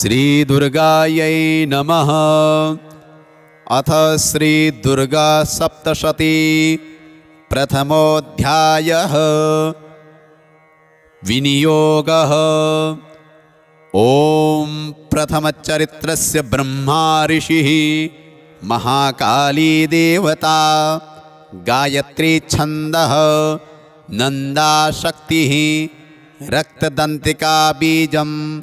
श्रीदुर्गायै नमः। अथ श्रीदुर्गा सप्तशती प्रथमोऽध्यायः। विनियोगः। ॐ प्रथमचरित्रस्य ब्रह्मा ऋषिः, महाकाली देवता, गायत्री छन्दः, नन्दा शक्तिः, रक्तदन्तिका बीजम्,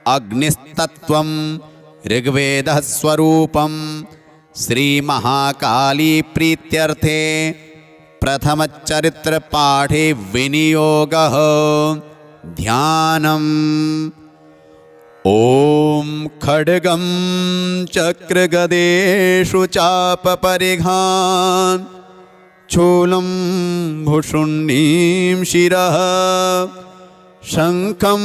अग्निस्तत्त्वं, ऋग्वेदः स्वरूपं। श्रीमहाकाली प्रीत्यर्थे प्रथमचरित्रपाठे विनियोगः। ध्यानम्। ॐ खड्गं चक्रगदेषु चापपरिघान्, शूलं भुषुण्डीं शिरः, शङ्खं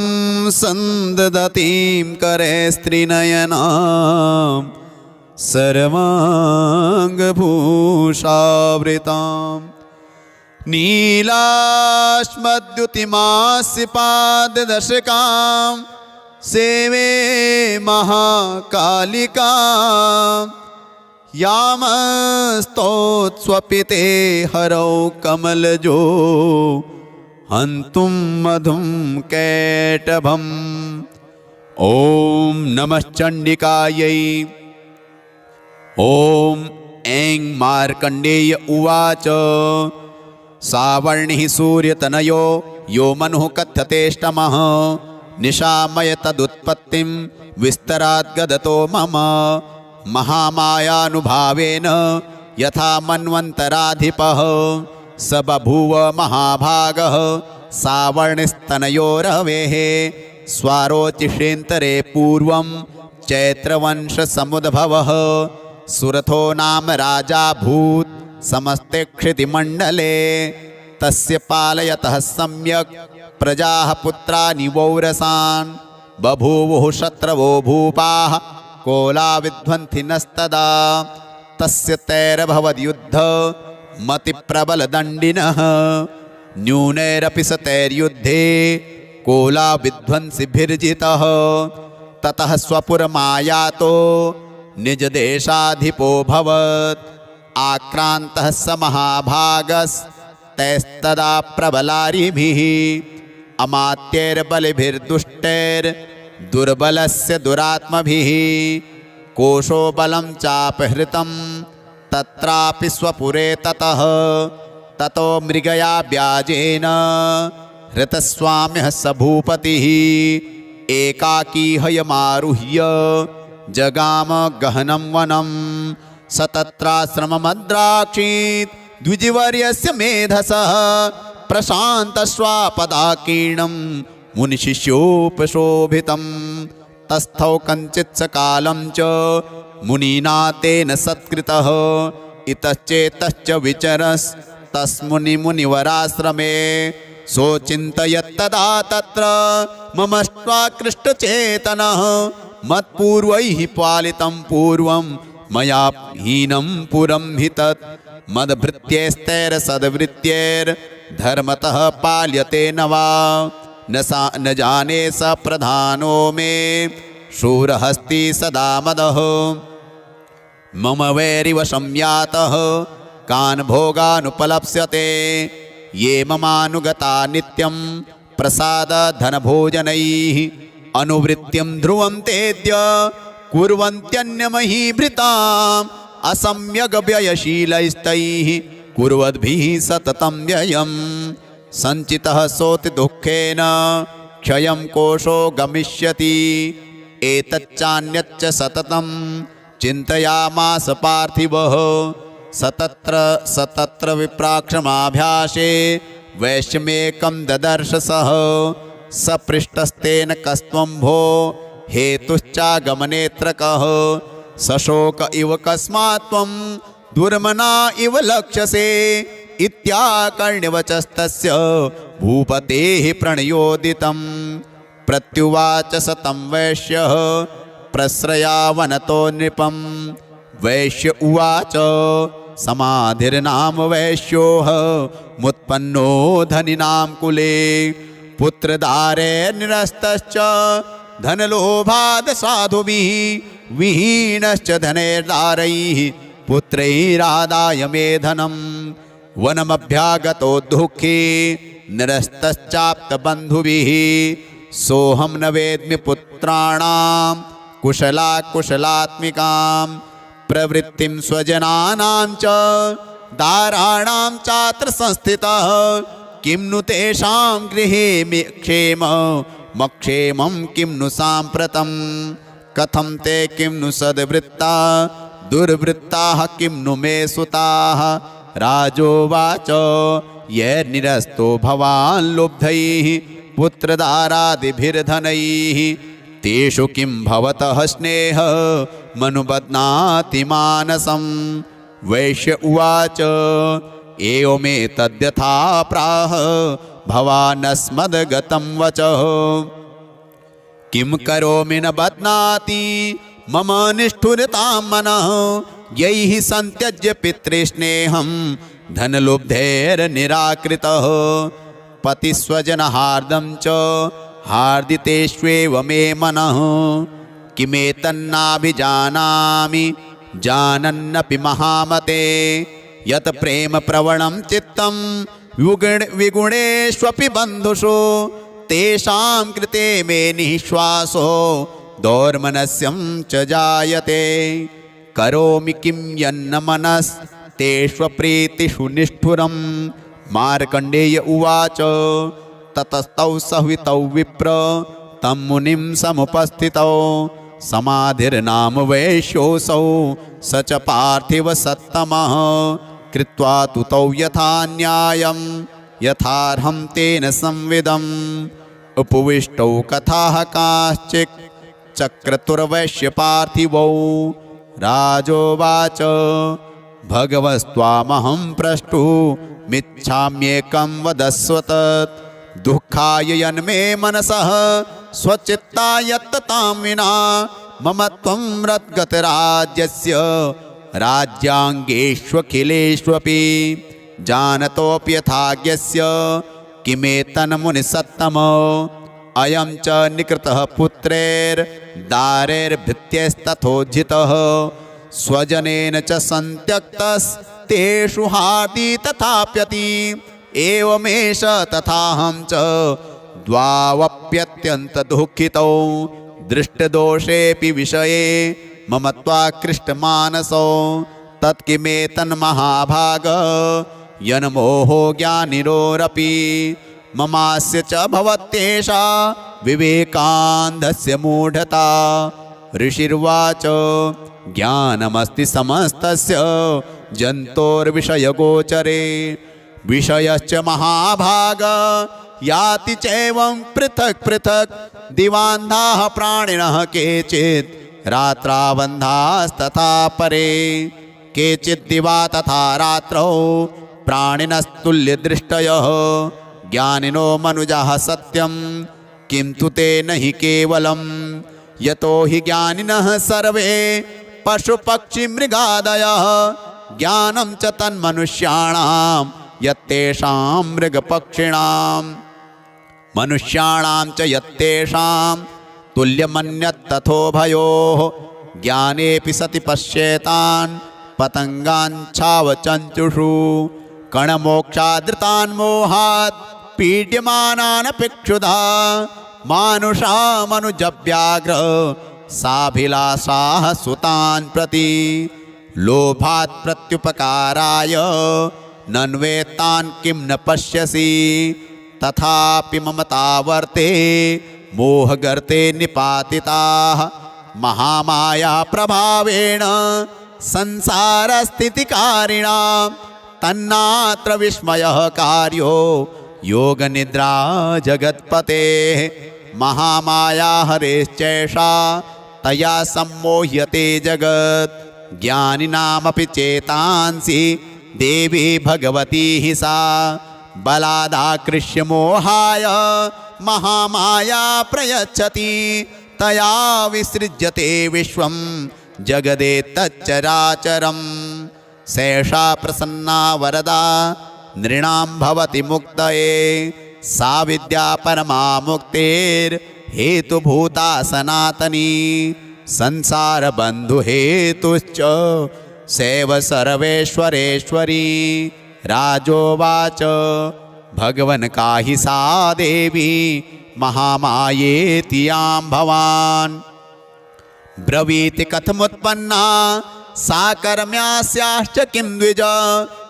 सन्ददतीं करे स्त्रीनयनां, सर्वाङ्गभूषावृतां। नीलाश्मद्युतिमास्य पाददशकां, सेवे महाकालिका, यामस्तोत्स्वपिते हरौ कमलजो, हन्तुं मधुं कैटभम्। ॐ नमः चण्डिकायै। ॐ ऐं मार्कण्डेय उवाच। सावर्णिः सूर्यतनयो यो मनुः कथ्यतेष्टमः, निशामय तदुत्पत्तिं विस्तराद्गदतो मम। महामायानुभावेन यथा मन्वन्तराधिपः, स बभूव महाभागः सावर्णस्तनयो रवेः। स्वारोचिषेन्तरे पूर्वं चैत्रवंशसमुद्भवः, सुरथो नाम राजाभूत् समस्ते क्षितिमण्डले। तस्य पालयतः सम्यक् प्रजाः पुत्रानि वौरसान्, बभूवुः शत्रवो भूपाः कोलाविध्वंसिनस्तदा। तस्य तैरभवद्युद्ध मतिप्रबलदण्डिनः, न्यूनैरपि स तैर्युद्धे कोलाविध्वंसिभिर्जितः। ततः स्वपुरमायातो निजदेशाधिपोऽभवत्, आक्रान्तः स महाभागस्तैस्तदा प्रबलारिभिः। अमात्यैर्बलिभिर्दुष्टैर्दुर्बलस्य दुरात्मभिः, कोशो बलं चापहृतं तत्रापि स्वपुरे ततः। ततो मृगया व्याजेन हृतस्वाम्यः स भूपतिः, एकाकी हयमारुह्य जगाम गहनं वनं। स तत्राश्रममद्राक्षीत् द्विजवर्यस्य मेधसः, प्रशान्तश्वापदाकीर्णं मुनिशिष्योपशोभितं। तस्थौ कञ्चित् सकालं च मुनिना तेन सत्कृतः, इतश्चेतश्च विचरस्तस्मुनिमुनिवराश्रमे। सोचिन्तयत्तदा तत्र ममष्ट्वाकृष्टचेतनः, मत्पूर्वैः पालितं पूर्वं मया हीनं पुरं हि तत्। मद्भृत्यैस्तैरसद्भृत्यैर्धर्मतः पाल्यते न वा, न जाने स प्रधानो मे शूरहस्ति सदा मदः। मम वैरिवशं यातः कान् भोगानुपलप्स्यते, ये ममानुगता नित्यं प्रसादधनभोजनैः। अनुवृत्तिं ध्रुवं तेद्य कुर्वन्त्यन्यमहीभृताम्, असम्यग्व्ययशीलैस्तैः कुर्वद्भिः सततं व्ययम्। सञ्चितः सोति दुःखेन क्षयं कोशो गमिष्यति, एतच्चान्यच्च सततं चिन्तयामास पार्थिवः। सतत्र विप्राक्षमाभ्यासे वैश्यमेकं ददर्श सः। स पृष्टस्तेन कस्त्वं भो हेतुश्चागमनेऽत्र कः। सशोक इव कस्मात् त्वं दुर्मना इव लक्ष्यसे, इत्याकर्ण्यवचस्तस्य भूपतेः प्रणयोदितं। प्रत्युवाच स तं वैश्यः प्रश्रयावनतो नृपं। वैश्य उवाच समाधिर्नाम वैश्योः मुत्पन्नो धनिनां कुले, पुत्रदारे निरस्तश्च धनलोभाद साधुभिः विहीनश्च धनैर्दारैः पुत्रैरादाय मे धनम् वनमभ्यागतो दुःखी निरस्तश्चाप्तबन्धुभिः सोऽहं न वेद्मि पुत्राणां कुशलात्मिकां प्रवृत्तिं स्वजनानां च दाराणां चात्र संस्थितः किं नु तेषां गृहे क्षेमं किं नु साम्प्रतं कथं ते किं नु सद्वृत्ता दुर्वृत्ताः किं नु मे सुताः राजोवाच यैर्निरस्तो भवान् लुब्धैः पुत्रदारादिभिर्धनैः तेषु किं भवतः स्नेहमनुबध्नाति मानसं वैश्य उवाच एवमेतद्यथा प्राह भवानस्मद्गतं वचः किं करोमि न बध्नाति मम निष्ठुरतां मनः यैः संत्यज्य पितृस्नेहं धनलुब्धैर्निराकृतः पतिस्वजनहार्दं च हार्दितेष्वेव मे मनः किमेतन्नाभिजानामि जानन्नपि महामते यत् प्रेम प्रवणं चित्तं विगुणेष्वपि बन्धुषु तेषां कृते मे निःश्वासो दौर्मनस्यं च जायते करोमि किं यन्न मनस्तेष्वप्रीतिषु निष्ठुरं मार्कण्डेय उवाच ततस्तौ सह्वितौ विप्र तं मुनिं समुपस्थितौ समाधिर्नाम वैश्योऽसौ स च पार्थिवसत्तमः कृत्वा तु तौ यथा न्यायं यथार्हं तेन संविदम् उपविष्टौ कथाः काश्चित् चक्रतुर्वैश्यपार्थिवौ राजोवाच भगवस्त्वामहं प्रष्टुमिच्छाम्येकं वदस्व तत् दुःखाय यन्मे मनसः स्वचित्ता यत्ततां विना मम त्वं रद्गतराज्यस्य राज्याङ्गेष्वखिलेष्वपि जानतोऽपि यथाज्ञस्य किमेतन्मुनिसत्तम अयं च निकृतः पुत्रैर्दारैर्भृत्यैस्तथोज्झितः स्वजनेन च सन्त्यक्तस्तेषु हार्दि तथाप्यति एवमेष तथाहं च द्वावप्यत्यन्तदुःखितौ दृष्टदोषेऽपि विषये मम त्वाकृष्टमानसौ तत्किमेतन्महाभाग यन्मोहो ज्ञानिरोरपि ममास्य च भवत्येषा विवेकान्धस्य मूढता ऋषिर्वाच ज्ञानमस्ति समस्तस्य जन्तोर्विषयगोचरे विषयश्च महाभाग याति चैवं पृथक् पृथक् दिवान्धाः प्राणिनः केचित् रात्राबन्धास्तथा परे केचित् दिवा तथा रात्रौ प्राणिनस्तुल्यदृष्टयः ज्ञानिनो मनुजाः सत्यं किन्तु ते न हि केवलं यतो हि ज्ञानिनः सर्वे पशुपक्षिमृगादयः ज्ञानं च तन्मनुष्याणां यत्तेषां मृगपक्षिणां मनुष्याणां च यत्तेषां तुल्यमन्यत्तथोभयोः ज्ञानेऽपि सति पश्येतान् पतङ्गाञ्छावचञ्चुषु कणमोक्षादृतान् मोहात् पीड्यमानानपेक्षुधा मानुषा मनुजव्याघ्र साभिलाषाः सुतान् प्रति लोभात् प्रत्युपकाराय नन्वेत्तान् किं न पश्यसि तथापि ममतावर्ते मोहगर्ते निपातिताः महामाया प्रभावेण संसारस्थितिकारिणा तन्नात्र विस्मयः कार्यो योगनिद्रा जगत्पतेः महामाया हरेश्चैषा तया सम्मोह्यते जगत् ज्ञानिनामपि चेतांसि देवी भगवती हि सा बलादाकृष्य मोहाय महामाया प्रयच्छति तया विसृज्यते विश्वं जगदेतच्चराचरम् सैषा प्रसन्ना वरदा नृणां भवति मुक्तये सा विद्या परमा मुक्तेर् हेतुभूता सनातनी संसारबन्धु हेतुश्च सैव सर्वेश्वरेश्वरी। राजोवाच भगवन् काहि सा देवी महामायेति यां भवान्। ब्रवीति कथमुत्पन्ना सा कर्म्यास्याश्च किं द्विज।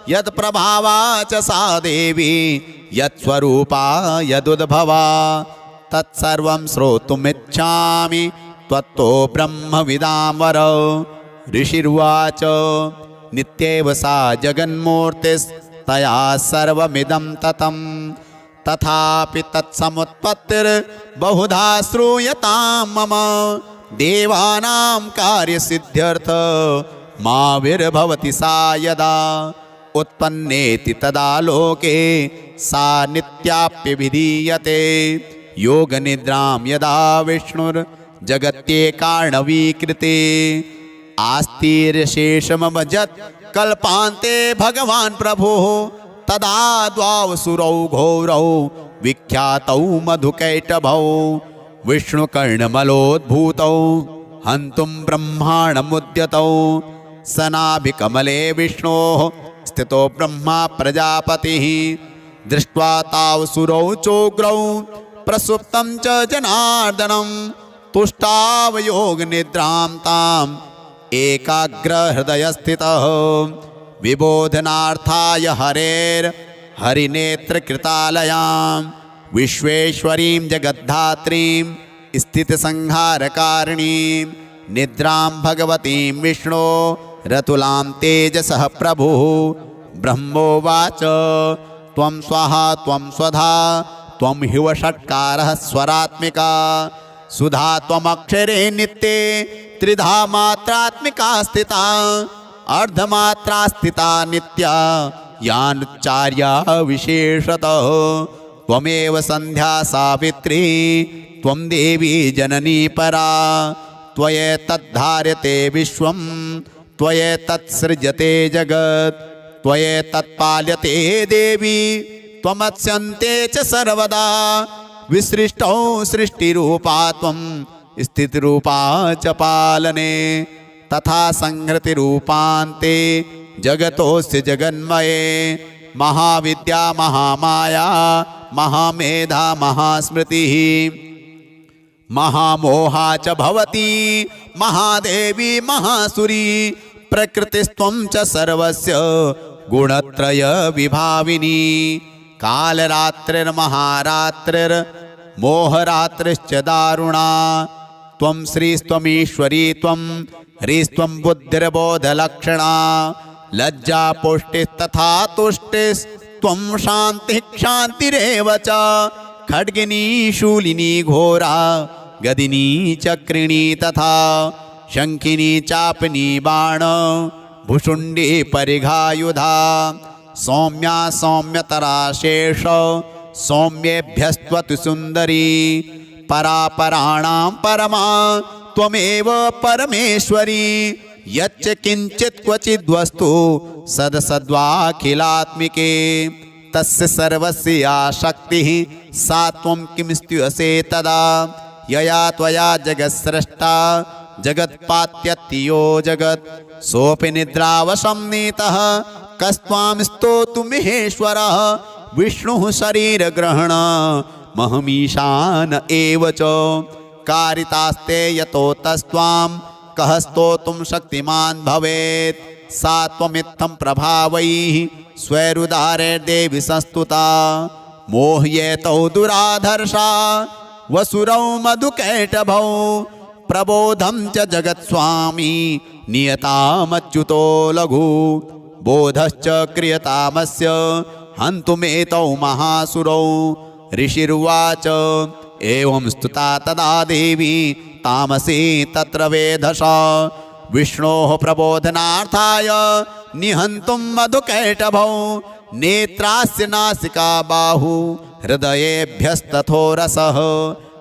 यत्प्रभावा च सा देवी यत्स्वरूपा यदुद्भवा। तत्सर्वं श्रोतुमिच्छामि त्वत्तो ब्रह्मविदां वर। ऋषिर्वाच नित्येव सा जगन्मूर्तिस्तया सर्वमिदं ततं। तथापि तत्समुत्पत्तिर्बहुधा श्रूयतां मम। देवानां कार्यसिद्ध्यर्थ माविर्भवति सा यदा। उत्पन्नेति तदा लोके सा नित्याप्यभिधीयते। योगनिद्रां यदा विष्णुर्जगत्येकार्णवीकृते। आस्तिर्शेषमभजत् कल्पान्ते भगवान् प्रभुः। तदा द्वावसुरौ घोरौ विख्यातौ मधुकैटभौ। विष्णुकर्णमलोद्भूतौ हन्तुं ब्रह्माणमुद्यतौ। सनाभिकमले विष्णोः स्थितो ब्रह्मा प्रजापतिः। दृष्ट्वा तावसुरौ चोग्रौ प्रसुप्तं च जनार्दनं। तुष्टावयोगनिद्रां ताम् एकाग्रहृदयस्थितः। विबोधनार्थाय हरिनेत्रकृतालयां विश्वेश्वरीं जगद्धात्रीं स्थितिसंहारकारिणीं। निद्रां भगवतीं विष्णो रतुलां तेजसः प्रभुः। ब्रह्मोवाच त्वं स्वाहा त्वं स्वधा त्वं हिवषट्कारः स्वरात्मिका। सुधा त्वमक्षरे नित्ये त्रिधा मात्रात्मिका स्थिता। अर्धमात्रा स्थिता नित्या यानुच्चार्या विशेषतः। त्वमेव संध्या सावित्री त्वं देवी जननी परा। त्वयैतद्धार्यते विश्वं त्वयैतत्सृज्यते जगत्। त्वयैतत्पाल्यते देवी त्वमत्स्यन्ते च सर्वदा। विसृष्टौ सृष्टिरूपा त्वं स्थितिरूपा च पालने। तथा संहृतिरूपान्ते जगतोऽस्य जगन्मये। महाविद्या महामाया महामेधा महास्मृतिः। महामोहा च भवती महादेवी महासुरी। प्रकृतिस्त्वं च सर्वस्य गुणत्रय विभाविनी। कालरात्रिर्महारात्रिर्मोहरात्रिश्च दारुणा। त्वं श्रीस्त्वमीश्वरी त्वं ह्रीस्त्वं बुद्धिर्बोधलक्षणा। लज्जा पुष्टिस्तथा तुष्टिस्त्वं शान्तिः क्षान्तिरेव च। खड्गिनी शूलिनी घोरा गदिनी चक्रिणी तथा। शङ्खिनी चापनी बाण भुषुण्डी परिघायुधा। सौम्या सौम्यतरा शेष सौम्येभ्यस्त्वतु सुन्दरी। परापराणां परमा त्वमेव परमेश्वरी। यच्च किञ्चित् क्वचिद्वस्तु सदसद्वाखिलात्मिके। तस्य सर्वस्य या शक्तिः सा त्वं किं स्तुयसे तदा। यया त्वया जगत्सृष्टा जगत्पात्यत्यो जगत्। सोऽपि निद्रावशं नीतः कस्त्वां स्तोतुमिहेश्वरः। विष्णुः शरीरग्रहण महमीशान एव च। कारितास्ते यतो तस्त्वां कः स्तोतुं शक्तिमान् भवेत्। सा त्वमित्थं प्रभावैः स्वैरुदारैर्देवि संस्तुता। मोह्येतौ दुराधर्षा वसुरौ मधुकैटभौ। प्रबोधं च जगत्स्वामी नियतामच्युतो लघु। बोधश्च क्रियतामस्य हन्तुमेतौ महासुरौ। ऋषिर्वाच एवं स्तुता तदा देवी तामसी तत्र वेधसा। विष्णोः प्रबोधनार्थाय निहन्तुं मधुकैटभौ। नेत्रास्य नासिका बाहु हृदयेभ्यस्तथो रसः।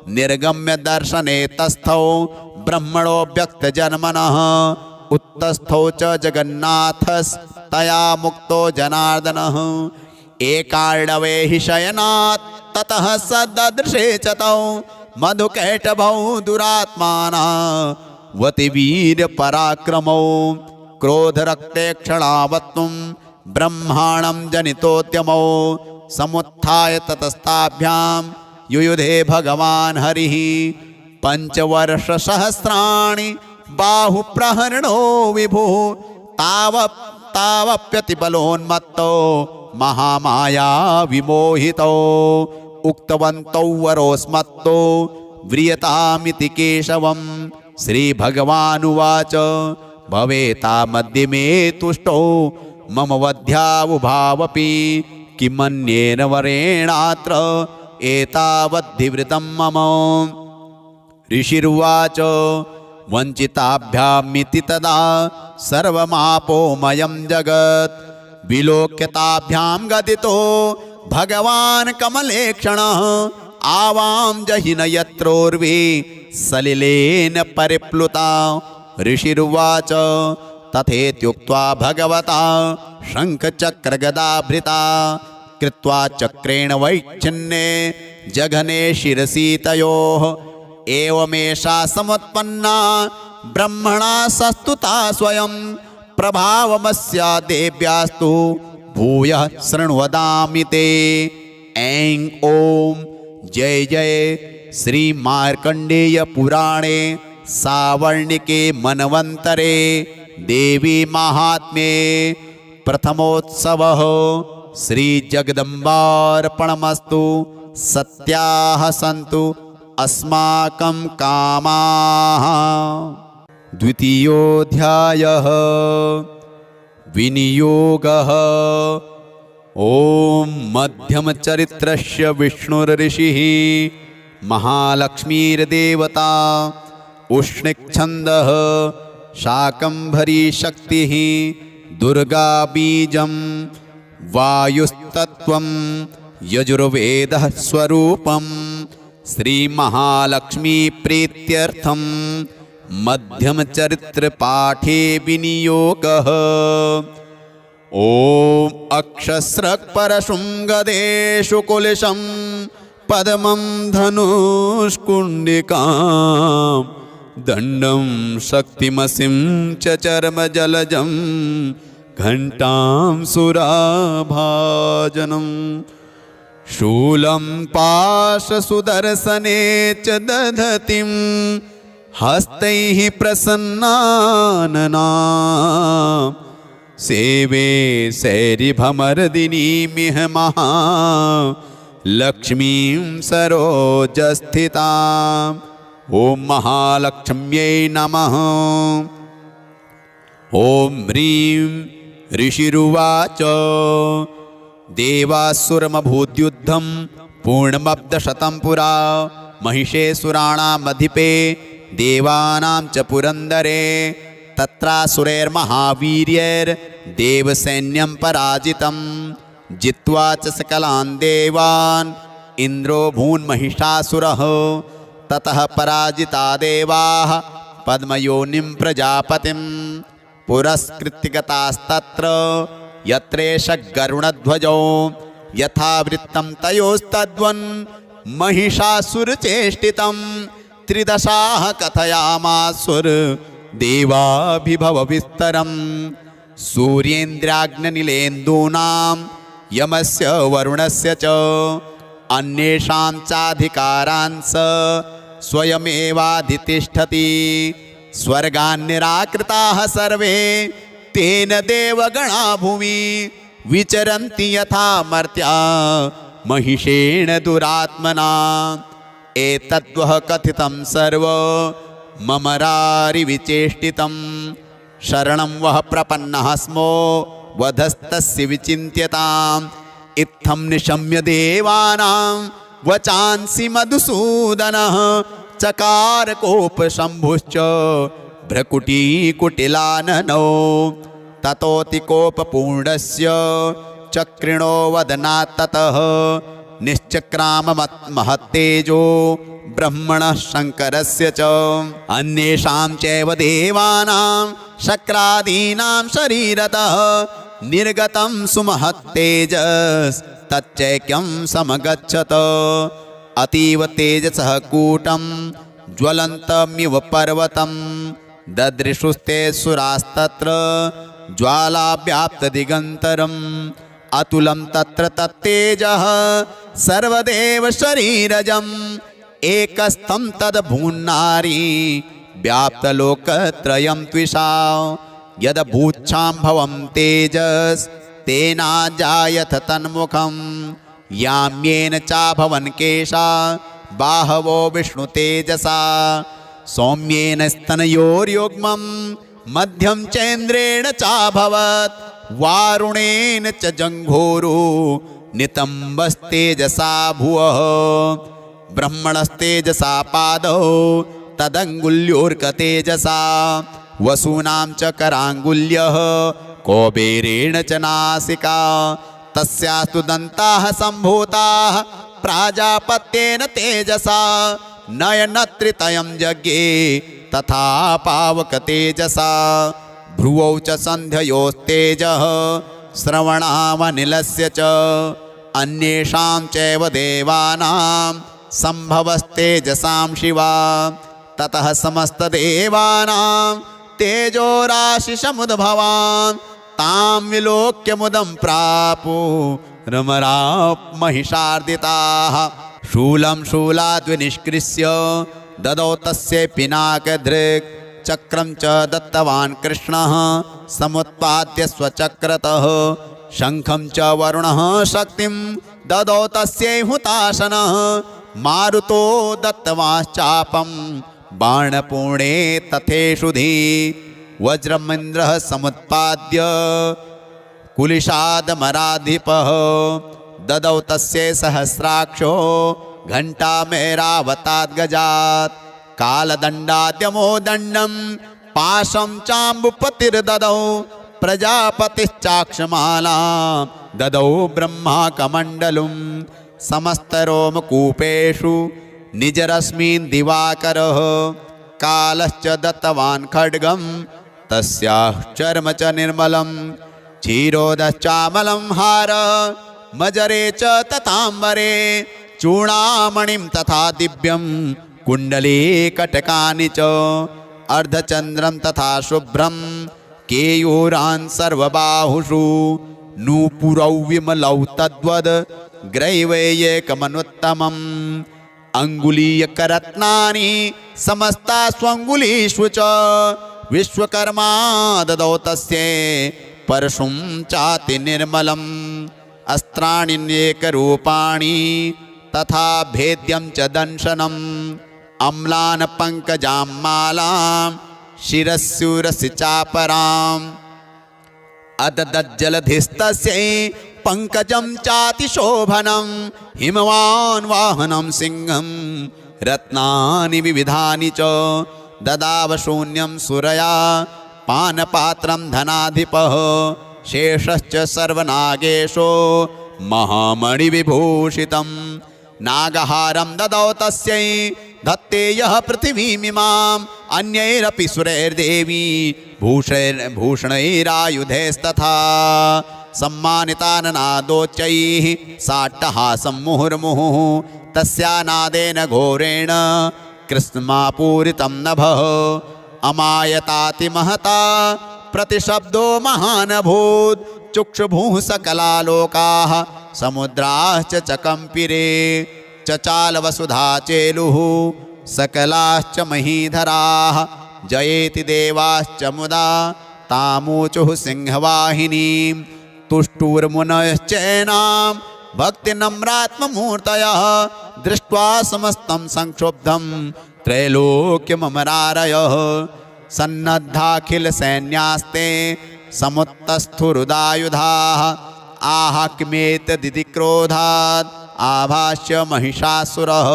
निर्गम्य दर्शने तस्थौ ब्रह्मणो व्यक्तजन्मनः। उत्तस्थौ च जगन्नाथस्तया मुक्तो जनार्दनः। एकार्णवे हि शयनात् ततः स ददृशे च तौ। मधुकैटभौ दुरात्माना वतिवीर पराक्रमौ क्रोधरक्ते क्षणावत्तुं ब्रह्माणं जनितोद्यमौ समुत्थाय ततस्ताभ्यां युयुधे भगवान् हरिः पञ्चवर्षसहस्राणि बाहुप्रहरणो विभुः तावप्यतिबलोन्मत्तो महामाया विमोहितो उक्तवन्तौ वरोस्मत्तो व्रियतामिति केशवं श्रीभगवानुवाच भवेतामद्य मे तुष्टो मम वध्यावुभावपि किमन्येन वरेणात्र एतावद्धिवृतं मम। ऋषिर्वाच वञ्चिताभ्यामिति तदा सर्वमापोमयं जगत् विलोक्यताभ्यां गदितो भगवान् कमलेक्षणः आवां जहिन यत्रोर्वे सलिलेन परिप्लुता। ऋषिर्वाच तथेत्युक्त्वा भगवता शङ्खचक्रगदाभृता कृत्वा चक्रेण वैच्छिन्ने जघने शिरसि तयोः एवमेषा समुत्पन्ना ब्रह्मणा सस्तुता स्वयं प्रभावमस्या देव्यास्तु भूयः शृण्वदामि ते। ऐं ॐ जय जय श्री मार्कण्डेय पुराणे सावर्णिके मनवन्तरे देवी महात्म्ये प्रथमोत्सवः श्री जगदम्बार्पणमस्तु। सत्याः सन्तु अस्माकं कामाः। द्वितीयोऽध्यायः विनियोगः। ॐ मध्यमचरित्रस्य विष्णुर्ऋषिः महालक्ष्मीर्देवता उष्णिक्छन्दः शाकम्भरी शक्तिः दुर्गा बीजं वायुस्तत्त्वं यजुर्वेदः स्वरूपं श्रीमहालक्ष्मी प्रीत्यर्थं मध्यमचरित्रपाठे विनियोगः। ॐ अक्षस्रक्परशृङ्गदेषु कुलिशं पद्मं धनुष्कुण्डिकां दण्डं शक्तिमसिं च चर्मजलजं घण्टां सुराभाजनं शूलं पाशसुदर्शने च दधतिं हस्तैः प्रसन्नानना सेवे सैरिभमर्दिनीमिह महालक्ष्मीं सरोजस्थिताम्। ॐ महालक्ष्म्यै नमः। ॐ ह्रीं ऋषिरुवाच देवासुरमभूद्युद्धं पूर्णमब्धशतं पुरा महिषेऽसुराणामधिपे देवानां च पुरन्दरे तत्रासुरैर्महावीर्यैर्देवसैन्यं पराजितं जित्वा च सकलान् देवान् इन्द्रो भून्महिषासुरः ततः पराजिता देवाः पद्मयोनिं प्रजापतिं पुरस्कृत्य गतास्तत्र यत्रेष गरुणध्वजो यथावृत्तं तयोस्तद्वन् महिषासुरचेष्टितं त्रिदशाः कथयामासुर देवाभिभवविस्तरं सूर्येन्द्राग्निलेन्दूनां यमस्य वरुणस्य च अन्येषां चाधिकारांस स्वयमेवाधितिष्ठति स्वर्गान् निराकृताः सर्वे तेन देवगणा भुवि विचरन्ति यथा मर्त्या महिषेण दुरात्मना एतद्वः कथितं सर्व ममरारिविचेष्टितं शरणं वः प्रपन्नः स्मो वधस्तस्य विचिन्त्यताम् इत्थं निशम्य देवानां वचांसि मधुसूदनः चकार कोपशम्भुश्च भ्रकुटीकुटिलाननो ततोति कोपपूर्णस्य चक्रिणो वदनात् ततः निश्चक्राममहत्तेजो ब्रह्मणः शङ्करस्य च अन्येषां चैव देवानां शक्रादीनां शरीरतः निर्गतं सुमहत्तेजस् तच्चैक्यं समगच्छत अतीव तेजसः कूटं ज्वलन्तमिव पर्वतं ददृशुस्ते सुरास्तत्र ज्वालाव्याप्तदिगन्तरम् अतुलं तत्र तत्तेजः सर्वदेव शरीरजम् एकस्थं तद्भून्नारी व्याप्तलोकत्रयं त्विषा यद्भूच्छाम्भवं तेजस्तेनाजायथ तन्मुखं याम्येन चाभवन् केशा बाहवो विष्णुतेजसा सौम्येन स्तनयोर्युग्मं मध्यं चैन्द्रेण चाभवत् वारुणेन च जङ्घोरो नितम्बस्तेजसा भुवः ब्रह्मणस्तेजसा पादौ तदङ्गुल्योर्कतेजसा वसूनां च कराङ्गुल्यः कौबेरेण च नासिका तस्यास्तु दन्ताः सम्भूताः प्राजापत्येन तेजसा नयनत्रितयं जज्ञे तथा पावकतेजसा भ्रुवौ च सन्ध्ययोस्तेजः श्रवणामनिलस्य च अन्येषां चैव देवानां सम्भवस्तेजसां शिवा ततः समस्तदेवानां तेजोराशिषमुद्भवान् तां विलोक्य मुदं प्रापु रमराप् महिषार्दिताः शूलं शूलाद्विनिष्कृष्य ददौ तस्य पिनाकधृक् चक्रं च दत्तवान् कृष्णः समुत्पाद्य स्वचक्रतः शङ्खं च वरुणः शक्तिं ददौ तस्यै हुताशनः मारुतो दत्तवाश्चापं बाणपूर्णे तथेषुधि वज्रमिन्द्रः समुत्पाद्य कुलिशादमराधिपः ददौ तस्यै सहस्राक्षो घण्टामेरावताद्गजात् कालदण्डाद्यमो दण्डं पाशं चाम्बुपतिर्ददौ प्रजापतिश्चाक्षमालां ददौ ब्रह्माकमण्डलुं समस्तरोमकूपेषु निजरश्मीन् दिवाकरः कालश्च दत्तवान् खड्गं तस्याः चर्म च निर्मलं क्षीरोदश्चामलं हार मजरे च तथाम्बरे चूडामणिं तथा दिव्यं कुण्डली कटकानि च अर्धचन्द्रं तथा शुभ्रं केयूरान् सर्वबाहुषु नूपुरौ विमलौ तद्वद् ग्रैवैयेकमनुत्तमम् अङ्गुलीयकरत्नानि समस्तास्वङ्गुलीषु च विश्वकर्मा ददौ तस्यै परशुं चाति निर्मलम् अस्त्राण्येकरूपाणि तथा भेद्यं च दंशनम् अम्लान् पङ्कजां मालां शिरस्युरसि चापराम् अददज्जलधिस्तस्यै पङ्कजं चातिशोभनं हिमवान् वाहनं सिंहं रत्नानि विविधानि च ददाव शून्यं सुरया पानपात्रं धनाधिपः शेषश्च सर्वनागेशो महामणिविभूषितं नागहारं ददौ तस्यै धत्ते यः पृथिवीमिमाम् अन्यैरपि सुरैर्देवी भूषणैरायुधैस्तथा सम्मानिताननादोच्चैः साट्टहासं मुहुर्मुहुः तस्या नादेन घोरेण कृत्स्नमापूरितं नभः अमायतातिमहता प्रतिशब्दो महानभूत् चुक्षुभुः सकलालोकाः समुद्राश्च चकम्पिरे चचाल वसुधा चेलुः सकलाश्च महीधराः जयेति देवाश्च मुदा तामूचुः सिंहवाहिनीं तुष्टुर्मुनयश्चैनां भक्तिनम्रात्ममूर्तयः दृष्ट्वा समस्तं संक्षुब्धं त्रैलोक्यममरारयः सन्नद्धाखिलसैन्यास्ते समुत्तस्थुरुदायुधाः आहाक्यमेतदिति क्रोधात् आभाष्य महिषासुरः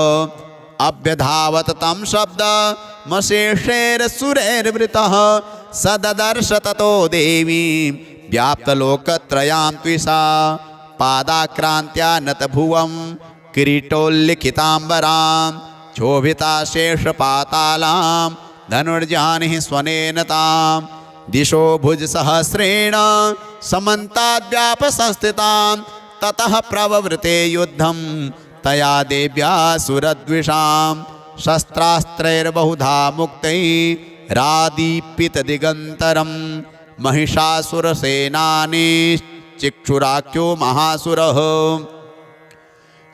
अभ्यधावत तं शब्दमशेषैरसुरैर्वृतः सददर्श ततो देवीं व्याप्तलोकत्रयां त्विषा पादाक्रान्त्या नतभुवं किरीटोल्लिखिताम्बरां क्षोभिता शेषपातालां धनुर्जानिः स्वनेन तां दिशो भुजसहस्रेण समन्ताद्व्यापसंस्थितां ततः प्रववृते युद्धं तया देव्यासुरद्विषां शस्त्रास्त्रैर्बहुधा मुक्तैरादीप्यितदिगन्तरं महिषासुरसेनानीश्चिक्षुराख्यो महासुरः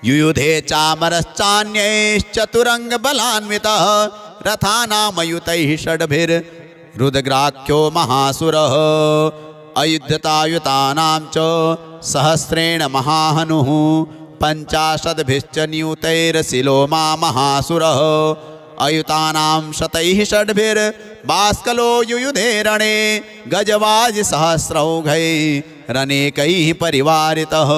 युयुधे चामरश्चान्यैश्चतुरङ्गबलान्वितः रथानामयुतैः षड्भिर्रुद्राख्यो महासुरः अयुध्यतायुतानां च सहस्रेण महाहनुः पञ्चाशद्भिश्च नियुतैरशिलोमा महासुरः अयुतानां शतैः षड्भिर्बाष्कलो युयुधे रणे गजवाजिसहस्रौघैरनेकैः परिवारितः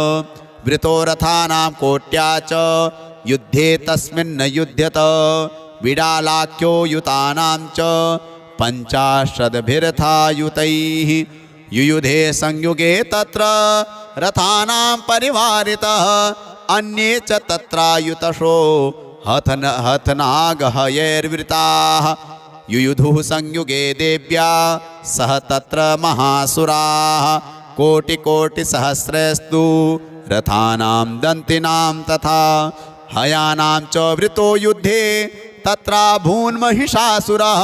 वृतो रथानां कोट्या च युद्धे तस्मिन्न युध्यत विडालाख्यो युतानां च पञ्चाशद्भिरथायुतैः युयुधे संयुगे तत्र रथानां परिवारितः अन्ये च तत्रायुतशो हथनागहयैर्वृताः युयुधुः संयुगे देव्या सह तत्र महासुराः कोटिकोटिसहस्रैस्तु रथानां दन्तिनां तथा हयानां च वृतो युद्धे तत्राभून्महिषासुरः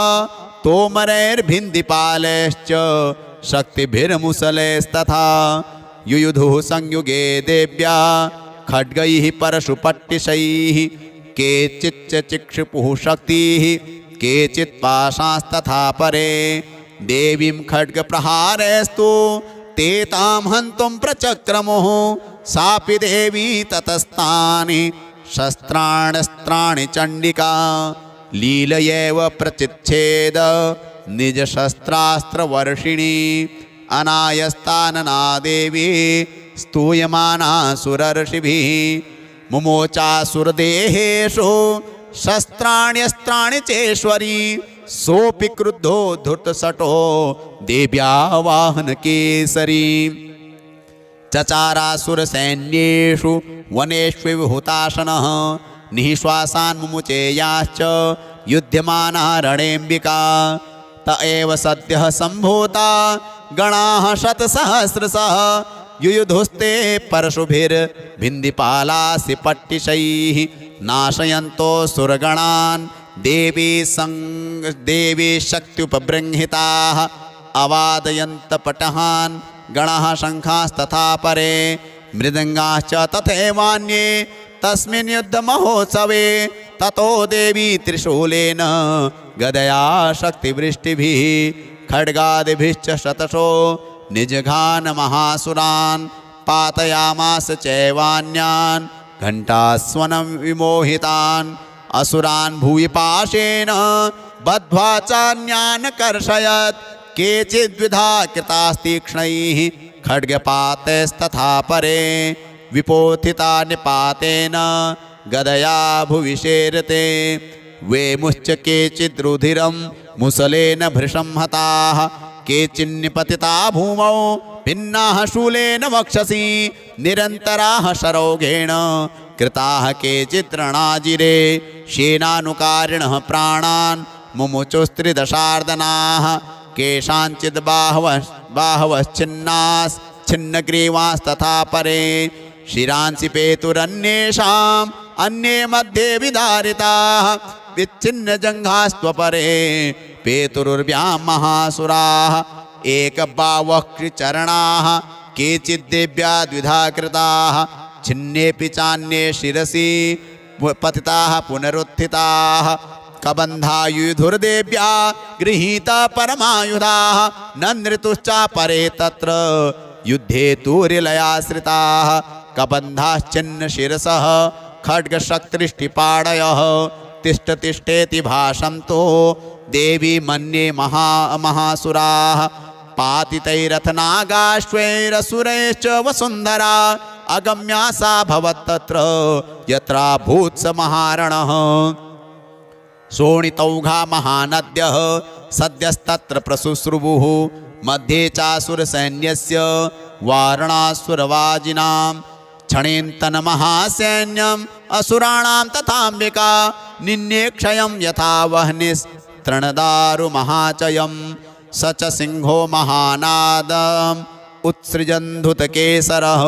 तोमरैर्भिन्दिपालैश्च शक्तिभिर्मुसलैस्तथा युयुधुः संयुगे देव्या खड्गैः परशुपट्टिशैः केचिच्च चिक्षिपुः शक्तिः केचित् पाशास्तथा परे देवीं खड्गप्रहारैस्तु ते तां हन्तुं प्रचक्रमुः सापि देवी ततस्तानि शस्त्राण्यस्त्राणि चण्डिका लीलयैव प्रचिच्छेद निजशस्त्रास्त्रवर्षिणी अनायस्तानना देवी स्तूयमाना सुरर्षिभिः मुमोचासुरदेहेषु शस्त्राण्यस्त्राणि चेश्वरी सोऽपि क्रुद्धो धृतशठो देव्या वाहनकेसरी चचारासुरसैन्येषु वनेष्विहुताशनः निःश्वासान् मुमुचेयाश्च युध्यमाना रणेऽम्बिका त एव सद्यः सम्भूता गणाः शतसहस्रशः युयुधुस्ते परशुभिर्भिन्दिपालासि पट्टिशैः नाशयन्तो सुरगणान् देवी शक्त्युपबृंहिताः अवादयन्तपटहान् गणः शङ्खास्तथा परे मृदङ्गाश्च तथैवान्ये तस्मिन् युद्धमहोत्सवे ततो देवी त्रिशूलेन गदया शक्तिवृष्टिभिः खड्गादिभिश्च शतशो निजघान महासुरान् पातयामास चैवान्यान् घण्टास्वनं विमोहितान् असुरान् भूयि पाशेन बद्ध्वा चान्यान् कर्षयत् केचिद्विधा कृतास्तीक्ष्णैः खड्गपातैस्तथा परे विपोथिता निपातेन गदया भुविशेरते वेमुश्च केचिद्रुधिरं मुसलेन भृशं हताः केचिन्निपतिता भूमौ भिन्नाः शूलेन वक्षसि निरन्तराः शरौघेण कृताः केचिद्रणाजिरे शेनानुकारिणः प्राणान् मुमुचुस्त्रिदशार्दनाः केषाञ्चिद् बाहवश्चिन्नाश्छिन्नग्रीवास्तथा परे शिरांसि पेतुरन्येषाम् अन्ये मध्ये विदारिताः विच्छिन्नजङ्घास्त्वपरे पेतुरुर्व्यां महासुराः एकबावक्चरणाः केचिद्देव्या द्विधा कृताः छिन्नेऽपि चान्ये शिरसि पतिताः पुनरुत्थिताः कबन्धायुधुर्देव्या गृहीता परमायुधाः नन्दृतुश्चापरे तत्र युद्धे तूर्यलयाश्रिताः कबन्धाश्चिन्न शिरसः खड्गशक्तिष्टिपाडयः तिष्ठ तिष्ठेति भाषन्तो देवी मन्ये महासुराः पातितैरथनागाश्वैरसुरैश्च वसुन्धरा अगम्या सा भवत्तत्र यत्राभूत् स महारणः शोणितौघा महानद्यः सद्यस्तत्र प्रसुश्रुवुः मध्ये चासुरसैन्यस्य वारणासुरवाजिनां क्षणेन्तनमहासैन्यम् असुराणां तथाम्बिका निन्येक्षयं यथा वह्निस्तृणदारुमहाचयं स च सिंहो महानादम् उत्सृजन्धुतकेसरः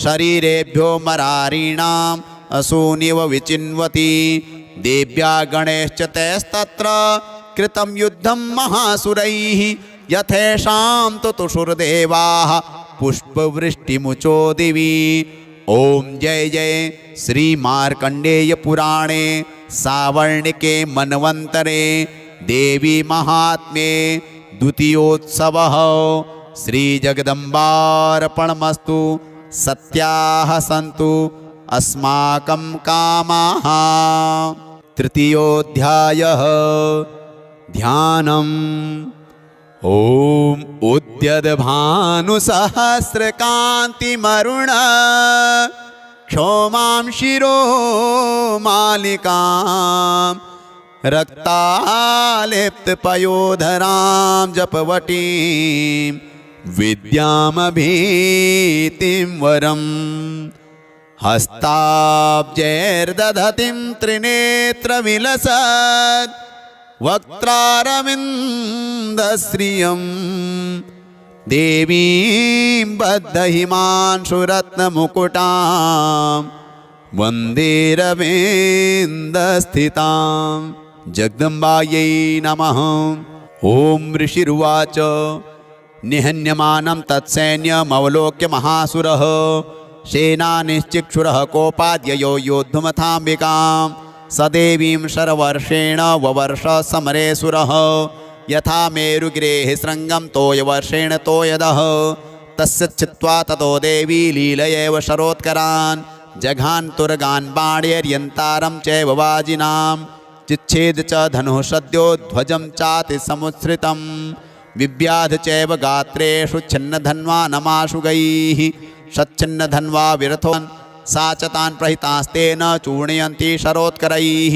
शरीरेभ्यो मरारीणां असूनिव विचिन्वति देव्या गणैश्च तैस्तत्र कृतं युद्धं महासुरैः यथेषां तु तुषुर्देवाः पुष्पवृष्टिमुचो दिवि। ओम जय जय श्री मार्कंडेय पुराणे सावर्णिके मन्वन्तरे देवी महात्म्ये द्वितीयोत्सवः श्री जगदम्बार्पणमस्तु। सत्याः सन्तु अस्माकं कामाः। तृतीयोऽध्यायः ध्यानम्। ओम उद्यद्भानुसहस्रकान्तिमरुण क्षौमां शिरो मालिकां रक्तालिप्तपयोधरां जपवटीं विद्यामभीतिं वरम् हस्ताब्जैर्दधतीं त्रिनेत्रविलसत् वक्त्रारविन्दश्रियं देवीं बद्धहिमांशुरत्नमुकुटां वन्दे रवीन्द्रस्थितां। जगदम्बायै नमः। ॐ ऋषिरुवाच निहन्यमानं तत्सैन्यमवलोक्य महासुरः सेनानिश्चिक्षुरः कोपाद्ययो योद्धुमथाम्बिकां सदेवीं शरवर्षेण ववर्ष समरेसुरः यथा मेरुगिरेः शृङ्गं तोयवर्षेण तोयदः तस्य चित्वा ततो देवी लीलयैव शरोत्करान् जघान्तुर्गान् बाणैर्यन्तारं चैव वाजिनां चिच्छेद च धनुः सद्यो ध्वजं चाति समुत्सृतं विव्याध चैव गात्रेषु छिन्नधन्वा नमाशुगैः सच्छिन्नधन्वा विरथोन् सा च तान् प्रहितास्तेन चूर्णयन्ती शरोत्करैः।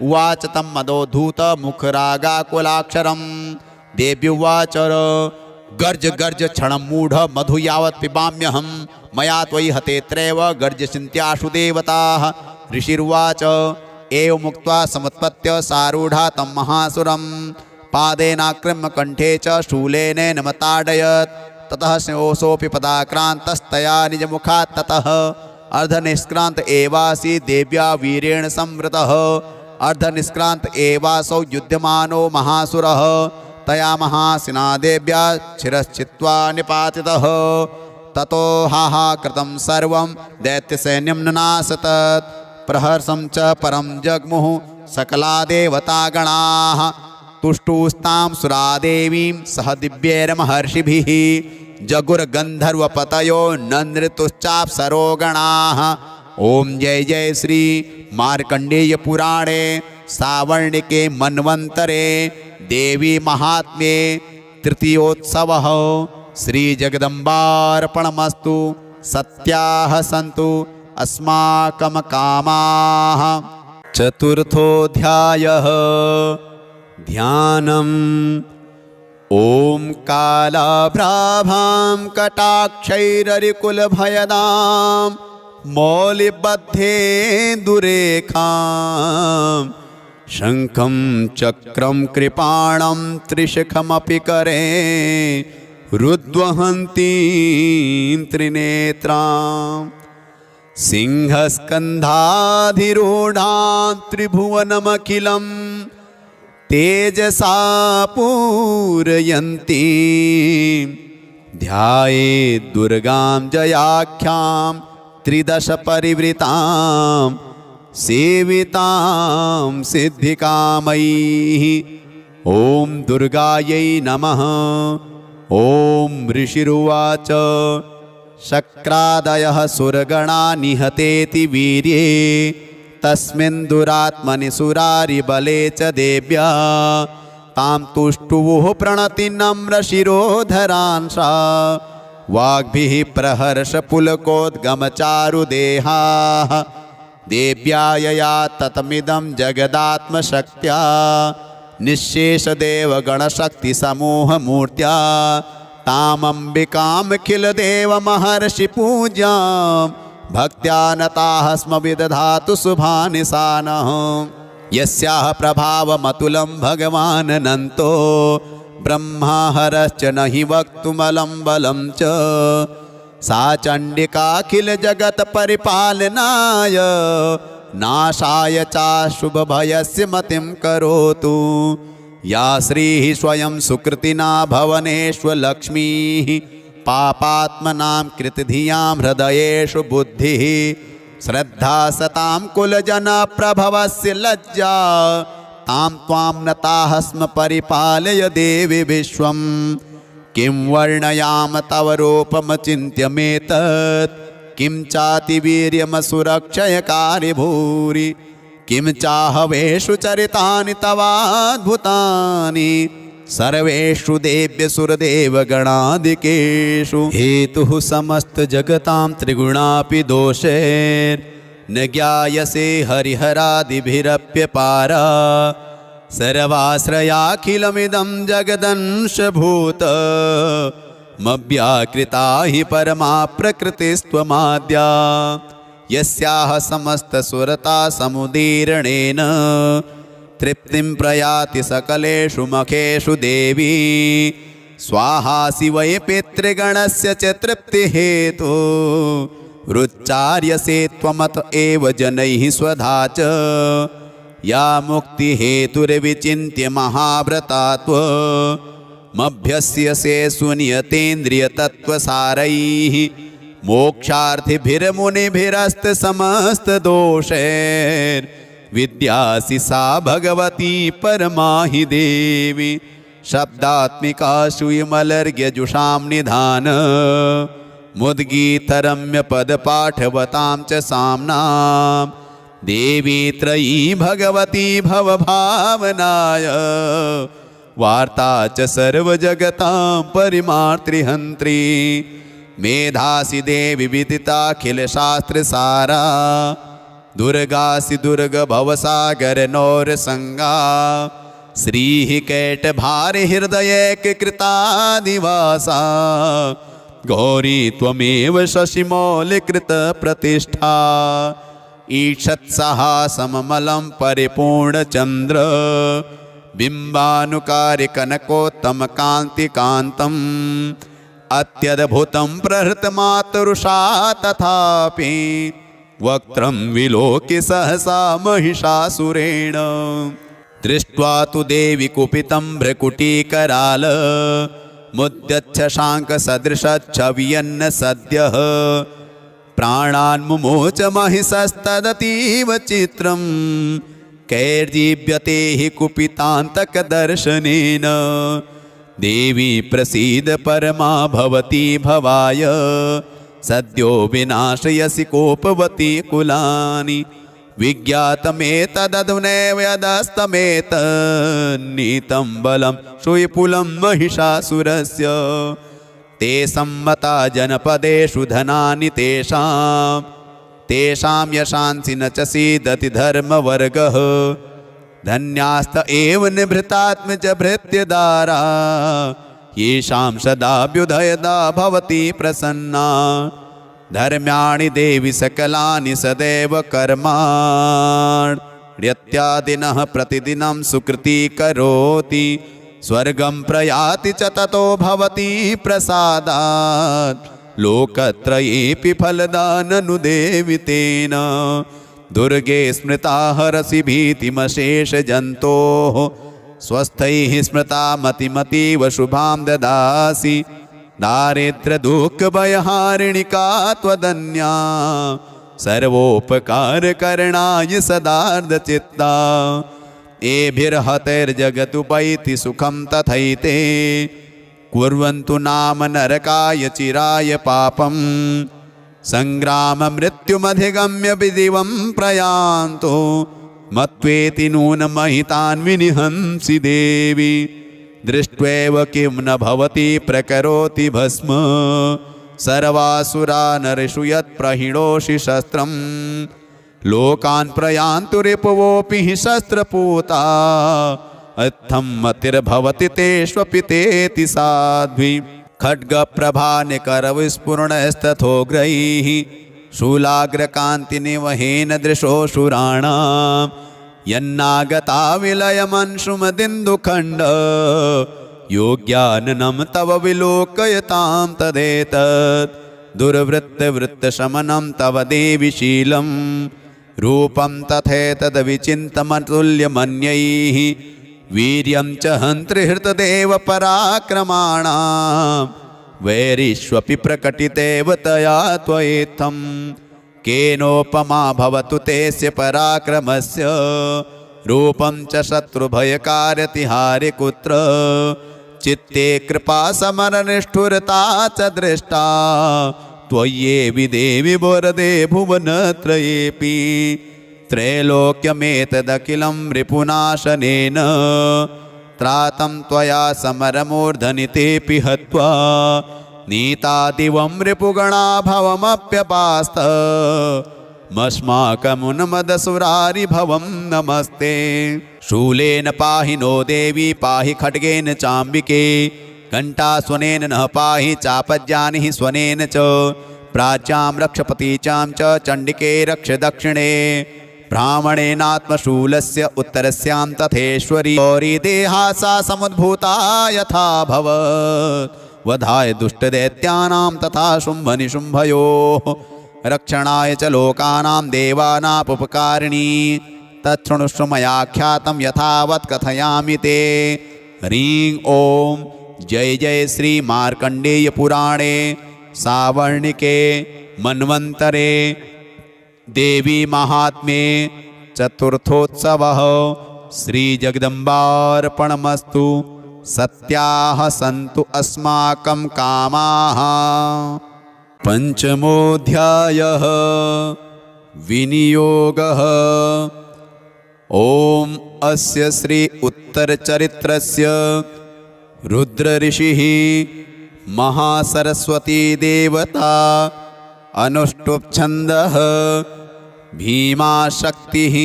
उवाच तं मदोद्धूतमुखरागाकुलाक्षरं देव्युवाच गर्ज गर्ज क्षणं मूढ मधु यावत् पिबाम्यहं मया त्वयि हतेत्रैव गर्जसिन्त्याशु देवताः। ऋषिर्वाच एवमुक्त्वा समुत्पत्य सारूढा तं महासुरं पादेनाक्रम्य कण्ठे च शूलेनैनमताडयत् ततः सिंहोऽसोऽपि पदाक्रान्तस्तया निजमुखात् ततः अर्धनिष्क्रान्त एवासी देव्या वीरेण संवृतः अर्धनिष्क्रान्त एवासौ युध्यमानो महासुरः तया महासिना देव्या शिरश्चित्वा निपातितः ततो हाहाकृतं सर्वं दैत्यसैन्यं ननासतत् प्रहर्षं च परं जग्मुः सकला देवतागणाः तुष्टुस्तां सुरादेवीं सह दिव्यैर्महर्षिभिः जगुर्गन्धर्वपतयो नन्दृतुश्चाप्सरोगणाः। ओम जय जय श्री मार्कंडेय पुराणे सावर्णिके मन्वन्तरे देवी महात्म्ये तृतीयोत्सवः श्री जगदम्बार्पणमस्तु। सत्याः सन्तु अस्माकं कामाः। चतुर्थोऽध्यायः ध्यानम्। ओम कालाभ्राभां कटाक्षैररिकुलभयदां मौलिबद्धेन्दुरेखां शङ्खं चक्रं कृपाणं त्रिशिखमपि करे रुद्वहन्तीं त्रिनेत्रां सिंहस्कन्धाधिरूढां त्रिभुवनमखिलं तेजसा पूरयन्ती ध्यायेत् दुर्गां जयाख्यां त्रिदश परिवृतां सेवितां सिद्धिकामैः। ॐ दुर्गायै नमः। ॐ ऋषिरुवाच शक्रादयः सुरगणा निहतेति वीर्ये तस्मिन् दुरात्मनि सुरारिबले च देव्या तां तुष्टुवुः प्रणति नम्रशिरोधरांसा वाग्भिः प्रहर्षपुलकोद्गमचारुदेहाः देव्या यया ततमिदं जगदात्मशक्त्या निःशेषदेवगणशक्तिसमूहमूर्त्या तामम्बिकामखिलदेवमहर्षिपूज्यां भक्त्या नताः स्म विदधातु शुभानिशानः। यस्याः प्रभावमतुलं भगवाननन्तो ब्रह्मा हरश्च न हि वक्तुमलं बलं च सा चण्डिकाखिल जगत परिपालनाय नाशाय चाशुभभयस्य मतिं करोतु। या श्रीः स्वयं सुकृतिना भवनेष्वलक्ष्मीः पापात्मनां कृतधियां हृदयेषु बुद्धिः श्रद्धा सतां कुलजनप्रभवस्य लज्जा तां त्वां नताः स्म परिपालय देवि विश्वं। किं वर्णयाम तव रूपमचिन्त्यमेतत् किं चातिवीर्यमसुरक्षयकारि भूरि किं चाहवेषु चरितानि तवाद्भुतानि सर्वेषु देव्यसुरदेवगणादिकेषु। हेतुः समस्तजगतां त्रिगुणापि दोषैर्न ज्ञायसे हरिहरादिभिरप्यपारा सर्वाश्रयाखिलमिदं जगदंशभूत मव्याकृता हि परमा प्रकृतिस्त्वमाद्या यस्याः समस्तसुरता समुदीरणेन तृप्तिं प्रयाति सकलेषु मखेषु देवी स्वाहासि वै पितृगणस्य च तृप्तिहेतु रुच्चार्यसे त्वमत एव जनैः स्वधा च या मुक्तिहेतुर्विचिन्त्य महाव्रता त्वमभ्यस्यसे सुनियतेन्द्रियतत्त्वसारैः मोक्षार्थिभिर्मुनिभिरस्तसमस्तदोषैर्विद्यासि सा भगवती परमा हि देवी। शब्दात्मिका श्रूयमलर्घ्यजुषां निधान मुद्गीतरम्यपदपाठवतां च साम्नां देवी त्रयी भगवती भवभावनाय वार्ता च सर्वजगतां परिमार्तृहन्त्री। मेधासि देवी विदिताखिलशास्त्रसारा दुर्गासि दुर्गभवसागरनौरसंगा श्रीः कैटभारहृदयैककृतादिवासा गौरी त्वमेव शशिमौलिकृतप्रतिष्ठा ईषत्सहा सममलं परिपूर्णचन्द्र बिम्बानुकारि कनकोत्तमकान्तिकान्तम् अत्यद्भुतं प्रहृतमातरुषा तथापि वक्त्रं विलोक्य सहसा महिषासुरेण दृष्ट्वा तु देवी कुपितं भ्रकुटीकराल मुद्यच्छशाङ्कसदृशच्छवियन्न सद्यः प्राणान् मुमोच महिषस्तदतीव चित्रं कैर्जीव्यते हि कुपितान्तकदर्शनेन। देवी प्रसीद परमा भवती भवाय सद्यो विनाशयसि कोपवती कुलानि विज्ञातमेतदधुनैव यदस्तमेतन्नीतं बलं श्रूयपुलं महिषासुरस्य। ते सम्मता जनपदेषु धनानि तेषां यशांसि न च सीदति धर्मवर्गः धन्यास्त एव निभृतात्मज भृत्यदारा येषां सदाभ्युदयदा भवति प्रसन्ना। धर्म्याणि देवि सकलानि सदैव कर्माण्यत्यादिनः प्रतिदिनं सुकृती करोति स्वर्गं प्रयाति च ततो भवति प्रसादात् लोकत्रयेऽपि फलदाननु देवि तेन। दुर्गे स्मृता हरसि भीतिमशेषजन्तोः स्वस्थैः स्मृता मतिमतीव शुभां ददासि दारिद्र्यदुःखभयहारिणिका त्वदन्या सर्वोपकारकरणाय सदार्धचित्ता। एभिर्हतैर्जगतुपैति सुखं तथैते कुर्वन्तु नाम नरकाय चिराय पापं संग्राममृत्युमधिगम्य विदिवं प्रयान्तु मत्वेति नूनमहितान् विनिहंसि देवी। दृष्ट्वैव किं न भवति प्रकरोति भस्म सर्वासुरा नरेषु यत्प्रहिणोषि शस्त्रं लोकान् प्रयान्तु रिपुवोऽपि हि शस्त्रपूता अत्थं मतिर्भवति तेष्वपि तेति साध्वी। खड्गप्रभानिकरविस्फुरणस्तथोग्रैः शूलाग्रकान्तिनिवहेन दृशोऽसुराणां यन्नागता विलयमंशुमदिन्दुखण्ड योग्याननं तव विलोकयतां तदेतत् दुर्वृत्तवृत्तशमनं तव देवि शीलं रूपं तथैतद्विचिन्तमतुल्यमन्यैः वीर्यं च हन्त्रिहृतदेव पराक्रमाणां वैरिष्वपि प्रकटितेव तया त्वयेत्थं केनोपमा भवतु तेस्य पराक्रमस्य रूपं च शत्रुभयकारतिहारे कुत्र चित्ते कृपा समरनिष्ठुरता च दृष्टा त्वय्येवि देवि वरदे भुवनत्रयेऽपि त्रैलोक्यमेतदखिलं रिपुनाशनेन त्रातं त्वया समरमूर्धनितेऽपि हत्वा नीतादिवं रिपुगणा भवमप्यपास्त मस्माकमुन्मदसुरारिभवं नमस्ते शूलेन पाहि नो देवी पाहि खड्गेन चाम्बिके घण्टास्वनेन नः पाहि चापज्ञानिः स्वनेन च प्राच्यां रक्षपतीचां च चण्डिके रक्ष दक्षिणे ब्राह्मणेनात्मशूलस्य उत्तरस्यां तथेश्वरी गौरी देहा सा समुद्भूता यथा भवत् वधाय दुष्टदैत्यानां तथा शुम्भनिशुम्भयोः रक्षणाय च लोकानां देवानामुपकारिणी तच्छृणुष्व मया ख्यातं यथावत् कथयामि ते ह्रीं ॐ जय जय श्री मार्कण्डेय पुराणे सावर्णिके मन्वन्तरे देवी महात्म्ये चतुर्थोत्सवः श्री जगदम्बार्पणमस्तु सत्याः सन्तु अस्माकं कामाः। पंचमोऽध्यायः विनियोगः। ॐ अस्य श्री उत्तरचरित्रस्य रुद्रऋषिः महासरस्वती देवता अनुष्टुप्छन्दः भीमाशक्तिः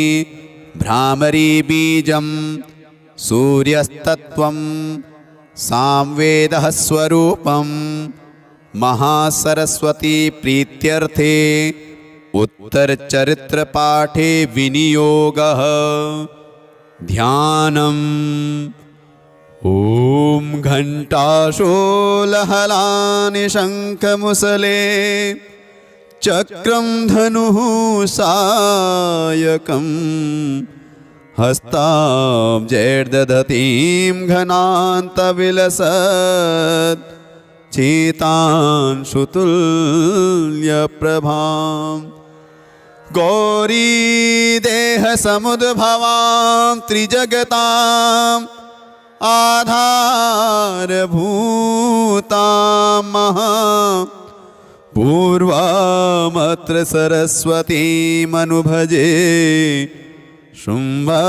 भ्रामरी बीजं सूर्यस्तत्त्वं सामवेदः स्वरूपं महासरस्वती प्रीत्यर्थे उत्तरचरित्रपाठे विनियोगः। ध्यानम्। ॐ घण्टाशोलहलानि शङ्खमुसले चक्रं धनुः सायकं हस्ताब्जैर्दधतीं घनान्तविलसत् चेतांशुतुल्यप्रभां गौरी देहसमुद्भवां त्रिजगताम् आधारभूतां महा पूर्वामत्र सरस्वतीमनुभजे शुम्भादिदैत्यार्दिनीं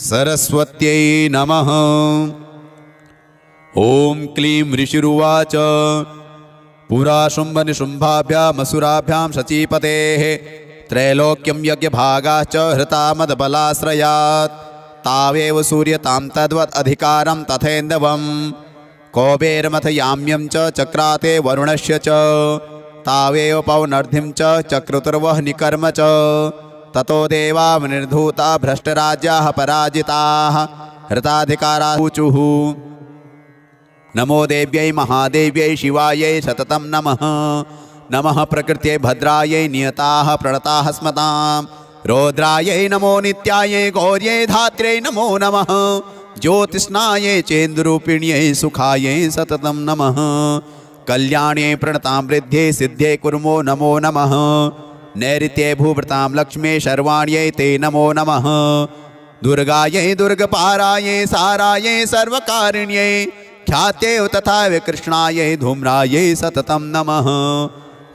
सरस्वत्यै नमः। ॐ क्लीं ऋषिरुवाच पुरा शुम्भनिशुम्भाभ्यामसुराभ्यां शचीपतेः त्रैलोक्यं यज्ञभागाश्च हृता मदबलाश्रयात् तावेव सूर्यतां तद्वत् अधिकारं तथेन्दवं कौबेरमथ याम्यं च चक्राते वरुणस्य च तावेव पौनर्धिं च चक्रुतुर्वह्निकर्म च ततो देवा निर्धूता भ्रष्टराज्याः पराजिताः हृताधिकाराः ऊचुः। नमो देव्यै महादेव्यै शिवायै सततं नमः। नमः प्रकृत्यै भद्रायै नियताः प्रणताः स्मतां रौद्रायै नमो नित्यायै गौर्यै धात्र्यै नमो नमः। ज्योतिष्णायै चेन्दुरूपिण्यै सुखायै सततं नमः। कल्याण्यै प्रणतां वृद्ध्यै सिद्ध्यै कुर्मो नमो नमः। नैऋत्ये भूभृतां लक्ष्म्यै शर्वाण्यै ते नमो नमः। दुर्गायै दुर्गपारायै सारायै सर्वकारिण्यै ख्यात्यै तथा कृष्णायै धूम्रायै सततं नमः।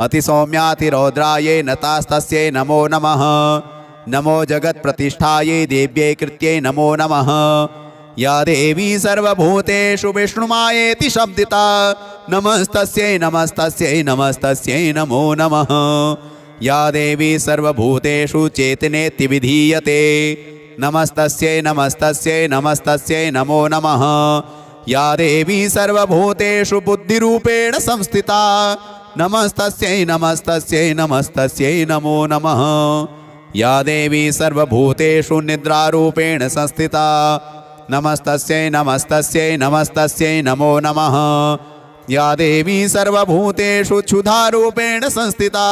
अतिसौम्यातिरौद्रायै नतास्तस्यै नमो नमः। नमो जगत्प्रतिष्ठायै देव्यै कृत्यै नमो नमः। या देवी सर्वभूतेषु विष्णुमायेति शब्दिता नमस्तस्यै नमस्तस्यै नमस्तस्यै नमो नमः। या देवी सर्वभूतेषु चेतनेति विधीयते नमस्तस्यै नमस्तस्यै नमस्तस्यै नमो नमः। या देवी सर्वभूतेषु बुद्धिरूपेण संस्थिता नमस्तस्यै नमस्तस्यै नमस्तस्यै नमो नमः। या देवी सर्वभूतेषु निद्रारूपेण संस्थिता नमस्तस्यै नमस्तस्यै नमस्तस्यै नमो नमः। या देवी सर्वभूतेषु क्षुधारूपेण संस्थिता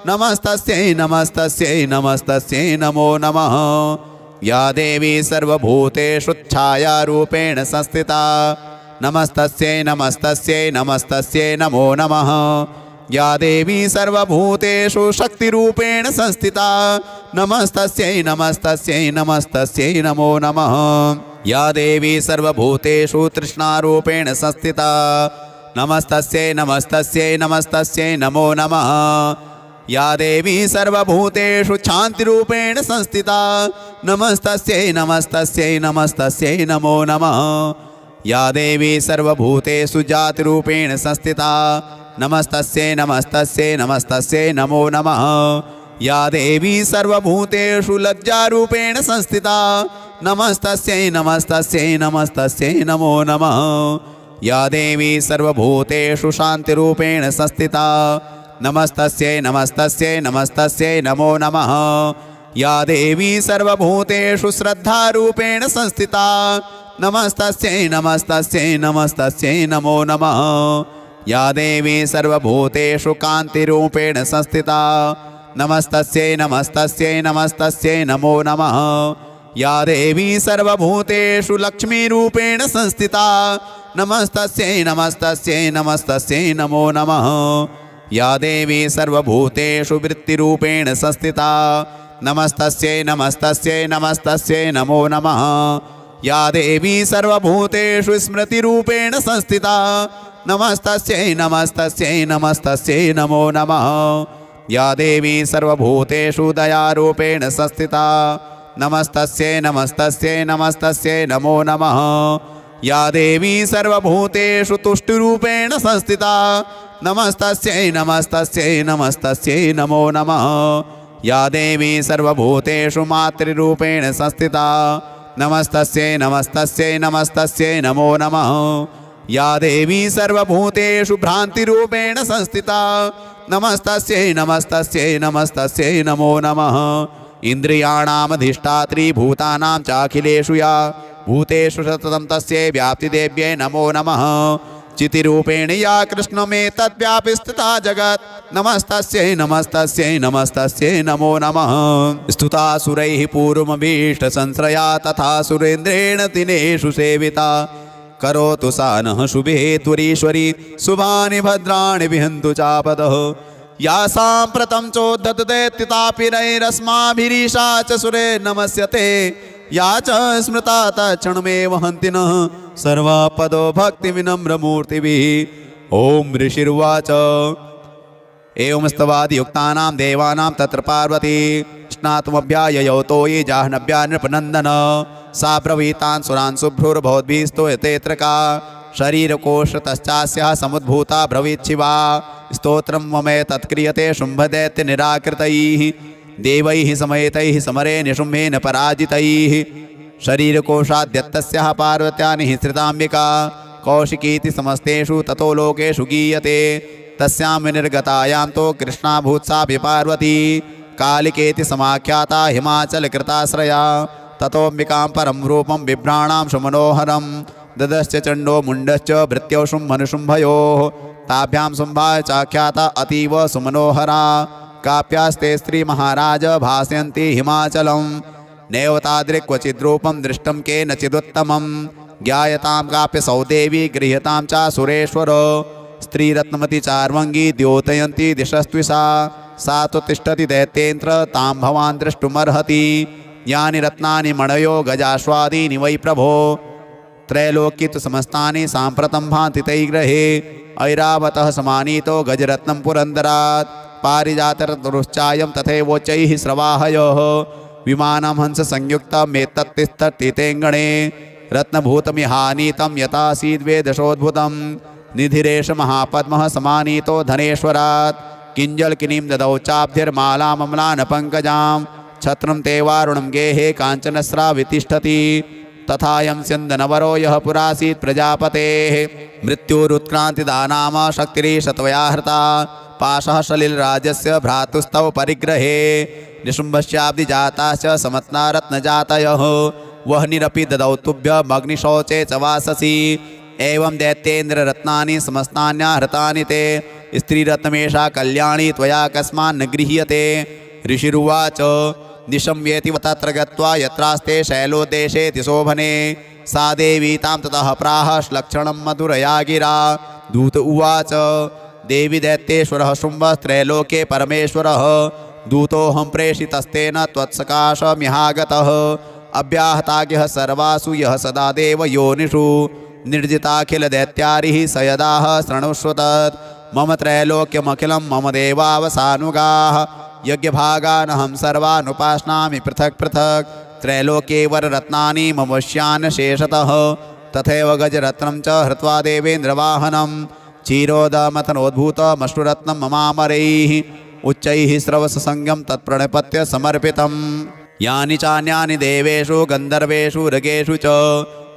नमस्तस्यै नमस्तस्यै नमस्तस्यै नमो नमः। या देवी सर्वभूतेषु छायारूपेण संस्थिता नमस्तस्यै नमस्तस्यै नमस्तस्यै नमो नमः। या देवी सर्वभूतेषु शक्तिरूपेण संस्थिता नमस्तस्यै नमस्तस्यै नमस्तस्यै नमो नमः। या देवी सर्वभूतेषु तृष्णारूपेण संस्थिता नमस्तस्यै नमस्तस्यै नमस्तस्यै नमो नमः। या देवी सर्वभूतेषु शान्तिरूपेण संस्थिता नमस्तस्यै नमस्तस्यै नमस्तस्यै नमो नमः। या देवी सर्वभूतेषु जातिरूपेण संस्थिता नमस्तस्यै नमस्तस्यै नमस्तस्यै नमो नमः। या देवी सर्वभूतेषु लज्जारूपेण संस्थिता नमस्तस्यै नमस्तस्यै नमस्तस्यै नमो नमः। या देवी सर्वभूतेषु शान्तिरूपेण संस्थिता नमस्तस्यै नमस्तस्यै नमस्तस्यै नमो नमः। या देवी सर्वभूतेषु श्रद्धारूपेण संस्थिता नमस्तस्यै नमस्तस्यै नमस्तस्यै नमो नमः। या देवी सर्वभूतेषु कान्तिरूपेण संस्थिता नमस्तस्यै नमस्तस्यै नमस्तस्यै नमो नमः। या देवी सर्वभूतेषु लक्ष्मीरूपेण संस्थिता नमस्तस्यै नमस्तस्यै नमस्तस्यै नमो नमः। या देवी सर्वभूतेषु वृत्तिरूपेण संस्थिता नमस्तस्यै नमस्तस्यै नमस्तस्यै नमो नमः। या देवी सर्वभूतेषु स्मृतिरूपेण संस्थिता नमस्तस्यै नमस्तस्यै नमस्तस्यै नमो नमः। या देवी सर्वभूतेषु दयारूपेण संस्थिता नमस्तस्यै नमस्तस्यै नमस्तस्यै नमो नमः। या देवी सर्वभूतेषु तुष्टिरूपेण संस्थिता नमस्तस्यै नमस्तस्यै नमस्तस्यै नमो नमः। या देवी सर्वभूतेषु मातृरूपेण संस्थिता नमस्तस्यै नमस्तस्यै नमस्तस्यै नमो नमः। या देवी सर्वभूतेषु भ्रान्तिरूपेण संस्थिता नमस्तस्यै नमस्तस्यै नमस्तस्यै नमो नमः। इन्द्रियाणामधिष्ठात्री भूतानां चाखिलेषु या भूतेषु सततं तस्यै व्याप्तिदेव्यै नमो नमः। चितिरूपेण या कृष्णमेतद्व्यापि स्थिता जगत् नमस्तस्यै नमस्तस्यै नमस्तस्यै नमो नमः। स्तुता सुरैः पूर्वमभीष्टसंश्रया तथा सुरेन्द्रेण दिनेषु सेविता करोतु सा नः शुभे त्वरीश्वरी शुभानि भद्राणि विहन्तु चापदः। या साम्प्रतं चोद्धतदैत्यतापिरैरस्माभिरीशा च सुरे नमस्यते या च स्मृता तत्क्षणमेव हन्ति नः सर्वापदो भक्तिविनम्रमूर्तिभिः। ॐ ऋषिर्वाच एवं स्तवादियुक्तानां देवानां तत्र पार्वती स्नातुमभ्याययौ तो ये जाह्नव्या नृपनन्दन सा ब्रवीतान् सुरान् शुभ्रुर्भवद्भिः स्तूयतेऽत्र का शरीरकोशतश्चास्याः समुद्भूता ब्रवीत् शिवा स्तोत्रं ममेतत्क्रियते शुम्भदैत्यनिराकृतैः देवैः समेतैः समरे निशुम्भेन पराजितैः शरीरकोशाद्यत्तस्याः पार्वत्या निःसृताम्बिका कौशिकीति समस्तेषु ततो लोकेषु गीयते तस्यां विनिर्गतायां तो कृष्णाभूत्सापि पार्वती कालिकेति समाख्याता हिमाचलकृताश्रया ततोऽम्बिकां परं रूपं बिभ्राणां सुमनोहरं ददश्च चण्डो मुण्डश्च भृत्यो शुम्भनुशुम्भयोः ताभ्यां शुम्भा चाख्याता अतीव सुमनोहरा काप्यास्ते स्त्रीमहाराज भासयन्ति हिमाचलं नैव तादृक्वचिद्रूपं दृष्टं केनचिदुत्तमं ज्ञायतां काप्यसौ देवी गृह्यतां च सुरेश्वर स्त्रीरत्नमती चार्वङ्गी द्योतयन्ती दिशस्त्विषा सा तु तिष्ठति दैत्येन्द्र तां भवान् द्रष्टुमर्हति यानि रत्नानि मणयो गजाश्वादीनि वै प्रभो त्रैलोक्ये तु समस्तानि साम्प्रतं भान्ति तैर्गृहे ऐरावतः समानीतो गजरत्नं पुरन्दरात् पारिजातरुश्चायं तथैवोच्चैः स्रवाहयोः विमानं हंससंयुक्तमेतत्तिष्ठत्तितेऽङ्गणे रत्नभूतमिहानीतं यथासीद्वेदशोद्भुतं निधिरेश महापद्मः समानीतो धनेश्वरात् किञ्जल्किनीं ददौ चाब्धिर्मालामम्लानपङ्कजां छत्रं ते वारुणं गेहे काञ्चनस्रावितिष्ठति तथायं स्यन्दनवरो यः पुरासीत् प्रजापतेः मृत्युरुत्क्रान्तिदानाम शक्तिरीशत्वया हृता पाशः सलिलराजस्य भ्रातुस्तव परिग्रहे निशुम्भस्याब्दिजाताश्च समत्नारत्नजातयः वह्निरपि ददौ तुभ्यमग्निशौचे च वाससि। एवं दैत्येन्द्र रत्नानि समस्तान्याहृतानि ते स्त्रीरत्नमेषा कल्याणी त्वया कस्मान्न गृह्यते। ऋषिरुवाच निशम्येति तत्र गत्वा यत्रास्ते शैलोदेशेति शोभने सा देवी तां ततः प्राह श्लक्षणं मधुरया गिरा। दूत उवाच देवी दैत्येश्वरः शुम्भस्त्रैलोके परमेश्वरः दूतोऽहं प्रेषितस्तेन त्वत्सकाशमिहागतः। अव्याहताज्ञः सर्वासु यः सदा देवयोनिषु निर्जिताखिलदैत्यारिः स यदाह शृणुष्व तत्। मम त्रैलोक्यमखिलं मम देवावसानुगाः यज्ञभागानहं सर्वानुपाश्नामि पृथक् पृथक्। त्रैलोक्ये वररत्नानि मम वश्यान् शेषतः तथैव गजरत्नं च हृत्वा देवेन्द्रवाहनं क्षीरोदमथनोद्भूतमश्रुरत्नं ममामरैः उच्चैः श्रवससंज्ञं तत्प्रणिपत्य समर्पितं। यानि चान्यानि देवेषु गन्धर्वेषु ऋगेषु च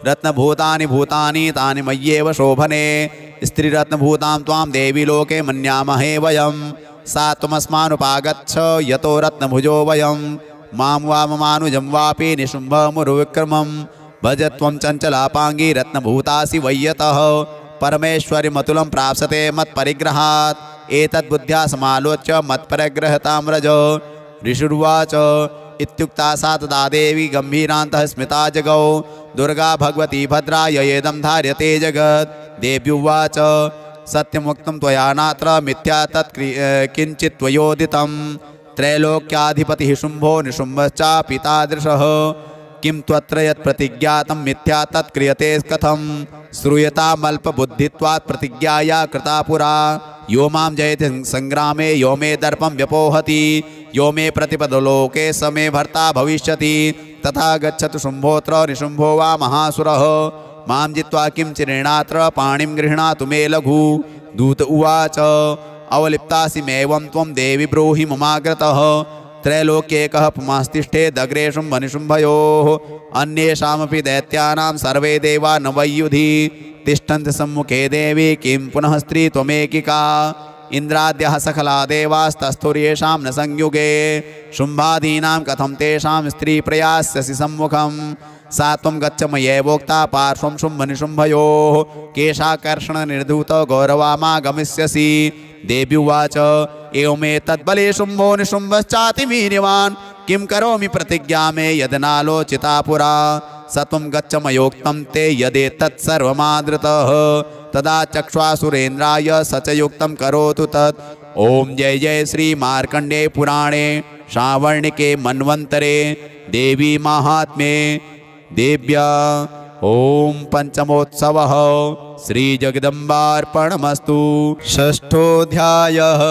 रत्नभूतानि भूतानि तानि मय्येव शोभने। स्त्रीरत्नभूतां त्वां देवी लोके मन्यामहे वयं सा त्वमस्मानुपागच्छ यतो रत्नभुजो वयं। मां वा ममानुजं वापि निशुम्भमुरुविक्रमं भज त्वं चञ्चलापाङ्गी रत्नभूतासि वय्यतः। परमेश्वरिमतुलं प्राप्स्यते मत्परिग्रहात् एतद्बुद्ध्या समालोच्य मत्परिग्रहतां व्रज। ऋषिरुवाच इत्युक्ता सा तदा देवी गम्भीरान्तः स्मिता जगौ दुर्गा भगवती भद्रा ययेदं धार्यते जगत्। देव्युवाच सत्यमुक्तं त्वया नात्र मिथ्या तत् किञ्चित् त्वयोदितं। त्रैलोक्याधिपतिः शुम्भो निशुम्भश्चापि तादृशः किं त्वत्र यत् प्रतिज्ञातं मिथ्या तत् क्रियते कथं। श्रूयतामल्पबुद्धित्वात् प्रतिज्ञाया कृता पुरा। यो मां जयति संग्रामे यो मे दर्पं व्यपोहति यो मे प्रतिपदलोके स मे भर्ता भविष्यति। तथा गच्छतु शुम्भोऽत्र निशुम्भो वा महासुरः मां जित्वा किं चिरेणात्र पाणिं गृह्णातु मे लघु। दूत उवाच अवलिप्तासि मेवं त्वं देवि ब्रूहि ममाग्रतः। त्रैलोक्येकः पुमास्तिष्ठेदग्रे शुम्भनिशुम्भयोः अन्येषामपि दैत्यानां सर्वे देवा न वैयुधि तिष्ठन्ति सम्मुखे देवी किं पुनः स्त्री त्वमेकिका। इन्द्राद्यः सकला देवास्तस्थुर्येषां न संयुगे शुम्भादीनां कथं तेषां स्त्री प्रयास्यसि सम्मुखं। सा त्वं गच्छ मयैवोक्ता पार्श्वं शुम्भनिशुम्भयोः केशाकर्षणनिर्धूत गौरवामागमिष्यसि। देव्युवाच एवमेतद्बले शुम्भो निशुम्भश्चातिवीर्यवान् किं करोमि प्रतिज्ञा मे यदनालोचिता पुरा। स त्वं गच्छ मयोक्तं ते यदेतत् सर्वमादृतः तदा चक्ष्वासुरेन्द्राय स च युक्तं करोतु तत्। ओम जय जय श्री मार्कण्डेय पुराणे श्रावणिके मन्वन्तरे देवी माहात्म्ये देव्या ओम पंचमोत्सवः श्री जगदम्बार्पणमस्तु। षष्ठोऽध्यायः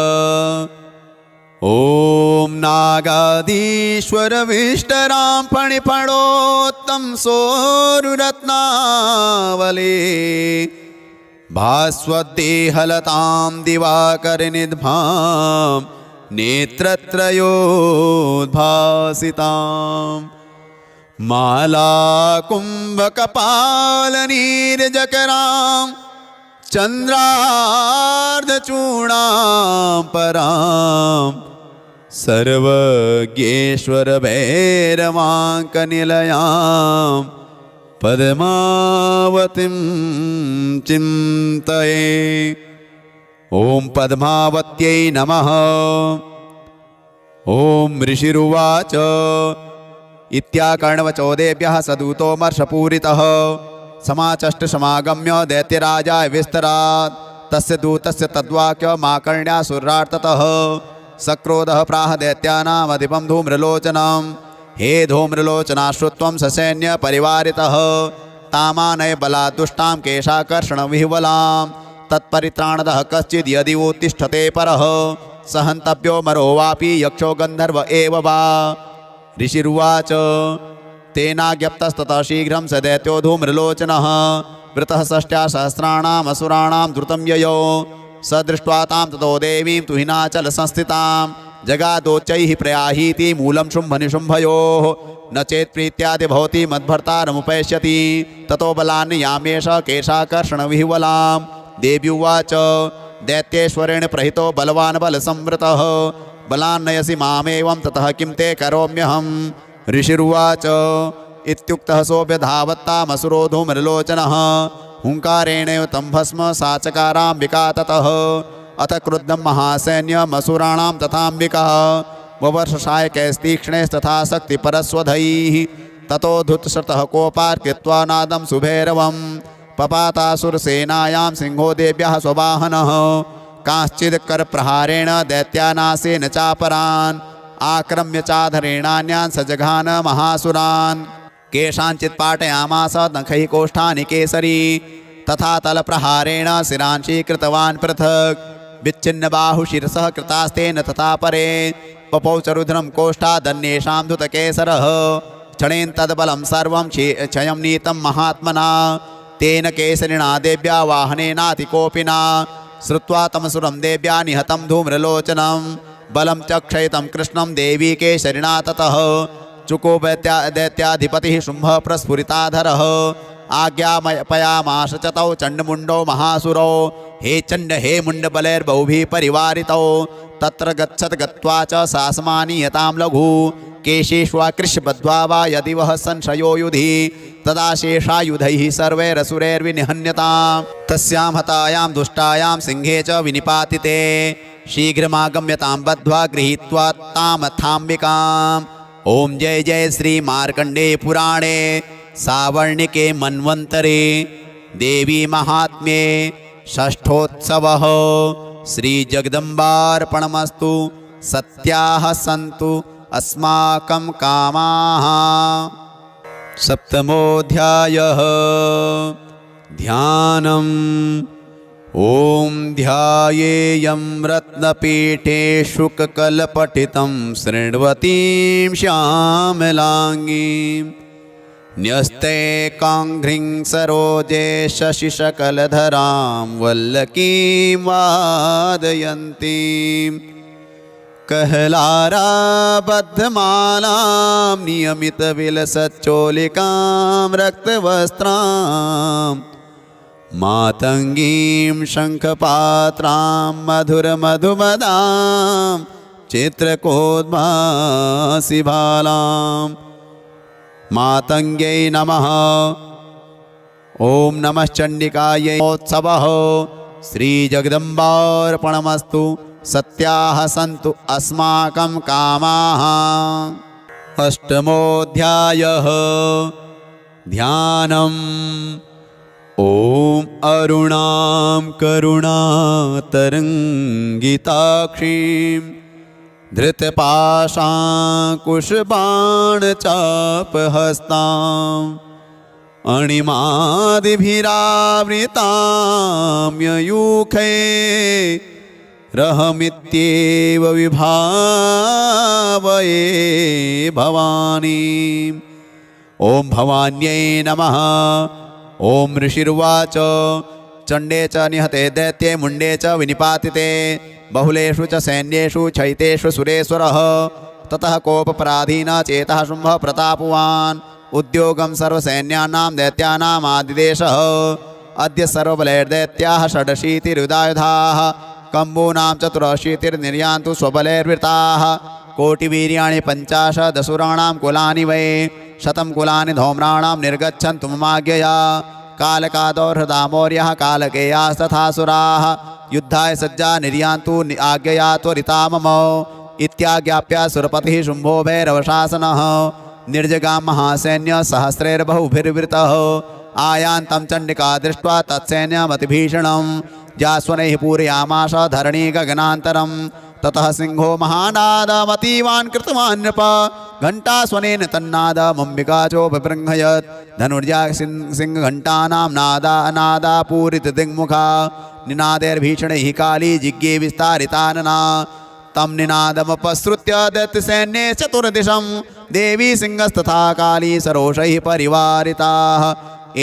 ओम नागाधीश्वर विष्टराम फणिफणोत्तम सोरुरत्नावले भास्वद्देहलतां दिवाकरनिद्भां नेत्रत्रयोद्भासिताम् मालाकुम्भकपालनीरजकरां चन्द्रार्धचूडां परां सर्वज्ञेश्वरभैरवाङ्कनिलयां पद्मावतीं चिन्तये। ॐ पद्मावत्यै नमः। ॐ ऋषिरुवाच इत्याकर्णवचो देव्यः सदूतोमर्षपूरितः समाचष्ट समागम्य दैत्यराजाय विस्तरात्। तस्य दूतस्य तद्वाक्यमाकर्ण्यासुरार्ततः सक्रोधः प्राह दैत्यानामधिपं धूम्रलोचनं हे धूम्रलोचना श्रुत्वं ससैन्य परिवारितः तामानय बलाद्दुष्टां केशाकर्षणविह्वलां तत्परित्राणदः कश्चिद् यदि उत्तिष्ठते परः सहन्तव्यो मरो वापि यक्षो गन्धर्व एव वा। ऋषिरुवाच तेनाज्ञप्तस्ततः शीघ्रं स दैत्यो धूम्रलोचनः वृतः षष्ट्या सहस्राणाम् असुराणां द्रुतं ययो स दृष्ट्वा तां ततो देवीं तुहिनाचलसंस्थितां जगादोच्चैः प्रयाहीति मूलं शुम्भनिशुम्भयोः न चेत् प्रीत्यादि भवति मद्भर्तारमुपैष्यति ततो बलान् यामेष केशाकर्षणविह्वलां। देव्युवाच दैत्येश्वरेण प्रहितो बलवान् बलसंवृतः बलान् नयसि मामेवं ततः किं ते करोम्यहम्। ऋषिरुवाच इत्युक्तः सोऽभ्यधावत्तामसुरो धूम्रलोचनः हुङ्कारेण तं भस्म सा चकाराम्बिका ततः अथ क्रुद्धं महासैन्यमसुराणां तथाम्बिका ववर्षशायकैस्तीक्ष्णैस्तथा शक्तिपरस्वधैः ततो धुतश्रुतः कोपार्कृत्वा नादं सुभैरवं पपातासुरसेनायां सिंहो देव्याः स्ववाहनः कांश्चित्करप्रहारेण दैत्यानाशेन चापरान् आक्रम्य चाधरेणान्यान् सजघान महासुरान् केषाञ्चित् पाटयामास नखैः कोष्ठानि केसरी तथा तलप्रहारेण शिरांशीकृतवान् पृथक् विच्छिन्नबाहुशिरसः कृतास्तेन तथा परे पपौ च रुद्रं कोष्ठादन्येषां धुतकेसरः क्षणेन तद्बलं सर्वं क्षयं नीतं महात्मना तेन केसरिणा देव्या वाहनेनातिकोपिना श्रुत्वा तमसुरं देव्या निहतं धूम्रलोचनं बलं च क्षयितं कृष्णं देवी केसरिणा ततः चुको दैत्याधिपतिः शुम्भः प्रस्फुरिताधरः आज्ञापयामाश च तौ चण्डमुण्डौ महासुरौ हे चण्ड हे मुण्डबलैर्बहुभिः परिवारितौ तत्र गच्छत् गत्वा च सासमानीयतां लघु केशेष्वाकृष्य बद्ध्वा वा यदि वः संशयो युधि तदा शेषायुधैः सर्वैरसुरैर्विनिहन्यतां तस्यां हतायां दुष्टायां सिंहे च विनिपातिते शीघ्रमागम्यतां बद्ध्वा गृहीत्वा तामथाम्बिकाम् ॐ जय जय श्री मार्कण्डे पुराणे सावर्णिके मन्वन्तरे देवी महात्म्ये षष्ठोत्सवः श्रीजगदम्बार्पणमस्तु सत्याः सन्तु अस्माकं कामाः। सप्तमोऽध्यायः ध्यानम् ॐ ध्यायेयं रत्नपीठे शुककलपठितं शृण्वतीं श्यामलाङ्गीं न्यस्ते काङ्घ्रिं सरोजे शशिशकलधरां वल्लकीं वादयन्तीं कहलाराबद्धमालां नियमितविलसच्चोलिकां रक्तवस्त्रां मातङ्गीं शङ्खपात्रां मधुरमधुमदां चित्रकोद्भासिबालां मातङ्ग्यै नमः। ॐ नमः चण्डिकायै उत्सवः श्रीजगदम्बार्पणमस्तु सत्याः सन्तु अस्माकं कामाः। अष्टमोऽध्यायः ध्यानम् ॐ अरुणां करुणातरङ्गिताक्षीं धृतपाशाङ्कुशबाणचापहस्ताम् अणिमादिभिरावृतां ययूखे रहमित्येव विभावये भवानीम्। ॐ भवान्यै नमः। ॐ ऋषिर्वाच चण्डे च निहते दैत्ये मुण्डे च विनिपातिते बहुलेषु च सैन्येषु चैतेषु सुरेश्वरः ततः कोपपराधीनः चेतः शुम्भः प्रतापवान् उद्योगं सर्वसैन्यानां दैत्यानाम् आदिदेशः अद्य सर्वबलैर्दैत्याः षडशीतिरुदायुधाः कम्बूनां चतुरशीतिर्निर्यान्तु स्वबलैर्वृताः कोटिवीर्याणि 50 दशुराणां कुलानि वै 100 कुलानि धौम्राणां निर्गच्छन्तु ममाज्ञया कालकादौ मौर्यः कालकेयास्तथासुराः युद्धाय सज्जा निर्यान्तु आज्ञया त्वरिता मम इत्याज्ञाप्य सुरपतिः शुम्भो भैरवशासनः निर्जगां महासैन्य सहस्रैर्बहुभिर्वृतः आयान्तं चण्डिका दृष्ट्वा तत्सैन्यमतिभीषणं जास्वनैः पूरयामास धरणी गगनान्तरं ततः सिंहो महानादमतीवान् कृतवान् नृप घण्टास्वनेन तन्नादमम्बिका चोपबृंहयत् धनुर्जा सिंहघण्टानां नादा पूरितदिङ्मुखा निनादैर्भीषणैः काली जिज्ञे विस्तारितानना तं निनादमपसृत्य दैत्यसैन्ये चतुर्दिशं देवी सिंहस्तथा काली सरोषैः परिवारिताः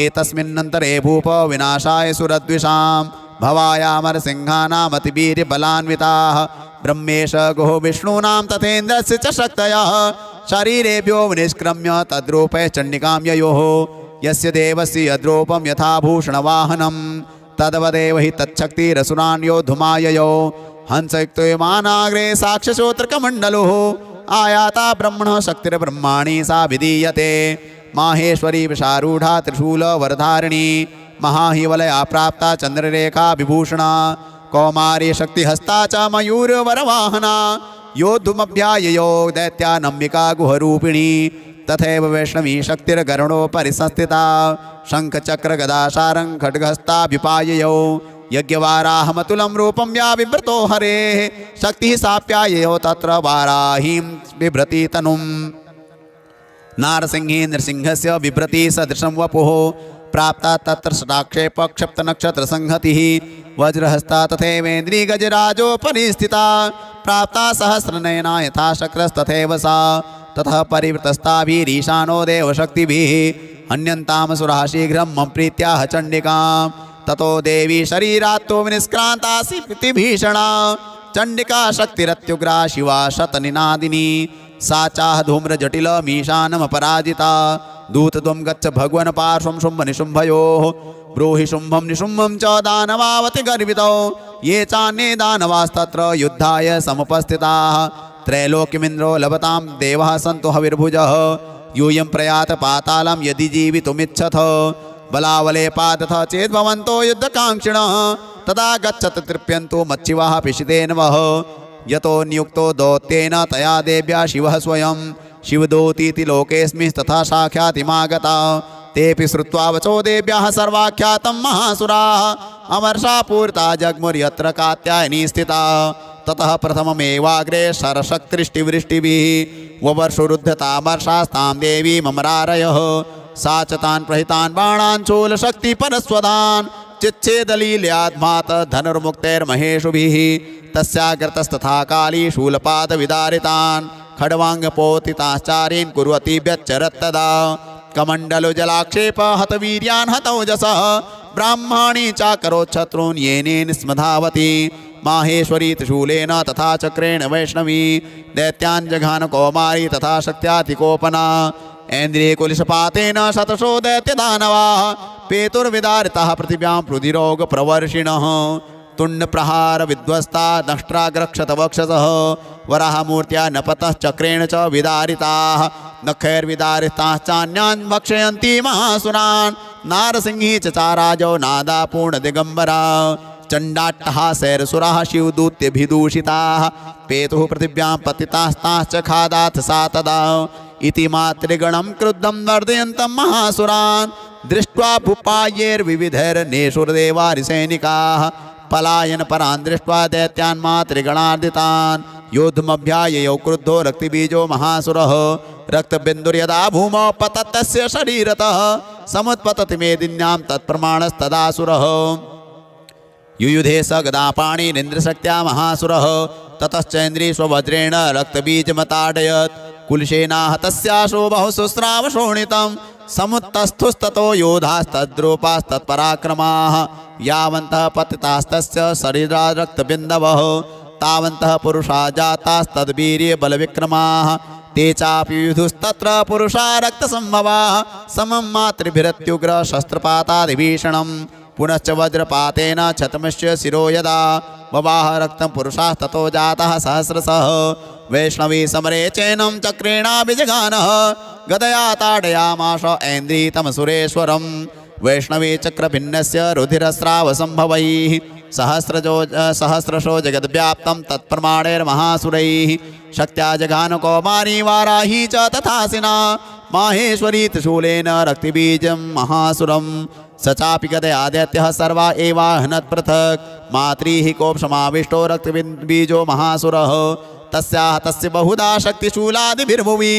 एतस्मिन्नन्तरे भूप विनाशाय सुरद्विषां भवायामरसिंहानामतिवीर्यबलान्विताः ब्रह्मेश गुहो विष्णूनां तथेन्द्रस्य च शक्तयः शरीरेभ्यो विनिष्क्रम्य तद्रूपे चण्डिकां ययोः यस्य देवस्य यद्रूपं यथा भूषणवाहनं तद्वदेव हि तच्छक्तिरसुरान् योद्धुमाययो हंसयुक्तमानाग्रे साक्ष्यश्रोत्रकमण्डलोः आयाता ब्रह्मणः शक्तिर्ब्रह्माणि सा विधीयते माहेश्वरी विषारूढ़ा त्रिशूल वरधारिणी महाहिवलया प्राप्ता चंद्ररेखा विभूषणा कौमारी शक्तिहस्ता च मयूरवरवाहना योद्धुमभ्याययो दैत्यानम्बिका गुहरूपिणी तथैव वैष्णवी शक्तिर्गरुणोपरि संस्थिता शङ्खचक्रगदा शारं खड्गहस्ताभ्युपाययो यज्ञवाराहमतुलं रूपं या बिभ्रतो हरेः शक्तिः साप्याययो तत्र वाराहीं बिभ्रति तनुम् नारसिंहे नृसिंहस्य बिभ्रति सदृशं वपुः प्राप्ता तत्र षडाक्षेप क्षिप्तनक्षत्रसंहतिः वज्रहस्ता तथैवेन्द्रिगजराजोपरि स्थिता प्राप्ता सहस्रनयना यथा शक्रस्तथैव सा ततः परिवृतस्ताभिरीशानो देवशक्तिभिः हन्यन्तामसुराः शीघ्रं मम प्रीत्याह चण्डिकां ततो देवी शरीरात्तो विनिष्क्रान्ता भीषणा चण्डिका शक्तिरत्युग्रा शिवा शतनिनादिनी सा चाह धूम्रजटिलमीशानमपराजिता दूतत्वं गच्छ भगवन् पार्श्वं शुम्भनिशुम्भयोः ब्रूहि शुम्भं निशुम्भं च दानवावति गर्वितौ ये चान्ये दानवास्तत्र युद्धाय समुपस्थिताः त्रैलोक्यमिन्द्रो लभतां देवः सन्तु हविर्भुजः यूयं प्रयात पातालं यदि जीवितुमिच्छथ बलावलेपादथ चेद्भवन्तो युद्धकाङ्क्षिणः तदा गच्छत तृप्यन्तु मच्छिवाः पिशितेन वः यतो नियुक्तो दौत्येन तया देव्या शिवः स्वयं शिवदूतीति लोकेऽस्मिन् तथा साख्यातिमागता तेऽपि श्रुत्वा वचो देव्याः सर्वाख्यातं महासुराः अमर्षा पूरिता जग्मुर्यत्र कात्यायनी स्थिता ततः प्रथममेवाग्रे शरशक्तिवृष्टिभिः ववर्षुरुद्धतामर्षास्तां देवी ममरारयः सा च तान् प्रहितान् बाणान् शूलशक्तिपरस्वदान् चिच्छेदलील्याद्मात धनुर्मुक्तैर्महेषुभिः तस्याग्रतस्तथा काली शूलपादविदारितान् खड्वाङ्गपोतिताश्चारीन् कुर्वती व्यच्चरत्तदा कमण्डलुजलाक्षेप हतवीर्यान् हतौजसः ब्राह्मणी चाकरोच्छत्रून् येनेन स्मधावती माहेश्वरी त्रिशूलेन तथा चक्रेण वैष्णवी दैत्यान् जघान कौमारी तथा शक्त्यातिकोपना ऐन्द्रियकुलिशपातेन शतशो दैत्यदानवाः पेतुर्विदारिताः पृथिव्यां रुधिरोगप्रवर्षिणः तुण्डप्रहार विध्वस्ता नष्ट्राग्रक्षतवक्षसः वराहमूर्त्या नपतः चक्रेण च विदारिताः नखैर्विदारिताश्चान्यान् भक्षयन्ति महासुरान् नारसिंही चचाराजौ नादापूर्णदिगम्बरा चण्डाट्टहासैरसुराः शिवदूत्यभिदूषिताः पेतुः पृथिव्यां पतितास्ताश्च खादाथ सा तदा इति मातृगणं क्रुद्धं वर्धयन्तं महासुरान् दृष्ट्वा भूपायैर्विविधैर्नेषुर्देवारिसैनिकाः पलायन परान् दृष्ट्वा दैत्यान् मातृगणार्दितान् योद्धुमभ्याययौ क्रुद्धो रक्तिबीजो महासुरः रक्तबिन्दुर्यदा भूमौ पततस्य शरीरतः समुत्पतति मेदिन्यां तत्प्रमाणस्तदासुरः युयुधे स गदापाणिरिन्द्रशक्त्या महासुरः ततश्चैन्द्री स्ववज्रेण रक्तबीजमताडयत् कुलसेनाः तस्याशो बहुशुस्रावशोणितं समुत्तस्थुस्ततो योधास्तद्रूपास्तत्पराक्रमाः यावन्तः पतितास्तस्य शरीरारक्तबिन्दवः तावन्तः पुरुषा जातास्तद्वीर्यबलविक्रमाः ते चापि युधुस्तत्र पुरुषा रक्तसम्भवाः समं मातृभिरत्युग्रशस्त्रपातादिभीषणं पुनश्च वज्रपातेन क्षतमस्य शिरो यदा बवाह रक्तं पुरुषास्ततो जातः सहस्रशः वैष्णवी समरे चैनं चक्रेणाभिजगानः गदया ताडयामाश ऐन्द्रीतमसुरेश्वरं वैष्णवी चक्रभिन्नस्य रुधिरस्रावसम्भवैः सहस्रशो जगद्व्याप्तं तत्प्रमाणैर्महासुरैः शक्त्या जघान कौमारी वाराही च तथासिना माहेश्वरी त्रिशूलेन रक्तिबीजं महासुरं स चापि गदया दैत्यः सर्वा एवाहनत् पृथक् मातृः कोपसमाविष्टो रक्तबीजो महासुरः तस्याः तस्य बहुधा शक्तिशूलादिभिर्भुवि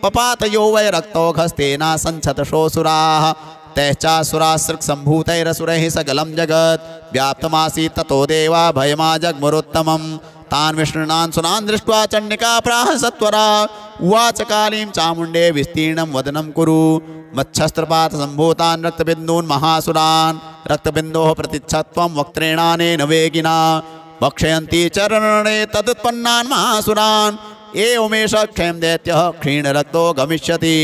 पपातयो वै रक्तौघस्तेना सञ्छतशोऽसुराः तैश्चासुरासृक्सम्भूतैरसुरैः सकलं जगत् व्याप्तमासीत् ततो देवा भयमा जग्मुरुत्तमं तान् विष्णुनान् सुरान् दृष्ट्वा चण्डिका प्राह सत्वरा उवाच कालीं चामुण्डे विस्तीर्णं वदनं कुरु मच्छस्त्रपातसम्भूतान् रक्तबिन्दून् महासुरान् रक्तबिन्दोः प्रतिच्छत्वं वक्त्रेणानेन वेगिना भक्षयन्ति चरणे तदुत्पन्नान् महासुरान् एवमेष क्षयं दैत्यः क्षीणरक्तो गमिष्यति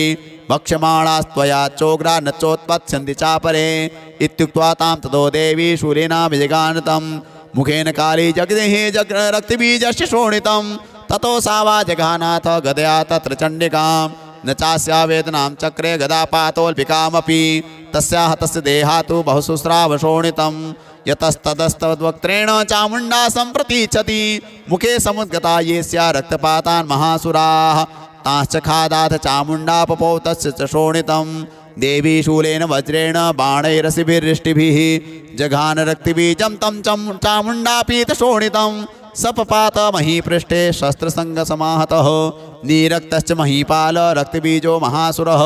भक्ष्यमाणास्त्वया चोग्रा न चोत्पत्स्यन्ति चापरे इत्युक्त्वा तां ततो देवी शूलेना विजगानतं मुखेन काली जगदेः रक्तबीजस्य शोणितं ततो सा वा जघानाथ गदया तत्र चण्डिकां न चास्या वेदनां चक्रे गदापातोऽल्पिकामपि तस्याः तस्य देहातु बहुशुस्रावशोणितं यतस्तदस्तवक्त्रेण चामुण्डा सम्प्रतीच्छति मुखे समुद्गता ये स्या रक्तपातान् महासुराः ताश्च खादाथ चामुण्डा पपौ तस्य च शोणितं देवी शूलेन वज्रेण बाणैरसिभिर्रिष्टिभिः जघान रक्तिबीजं तं चामुण्डा पीतशोणितं सपपात महीपृष्ठे शस्त्रसंगसमाहतः नीरक्तश्च महीपाल रक्तबीजो महासुरः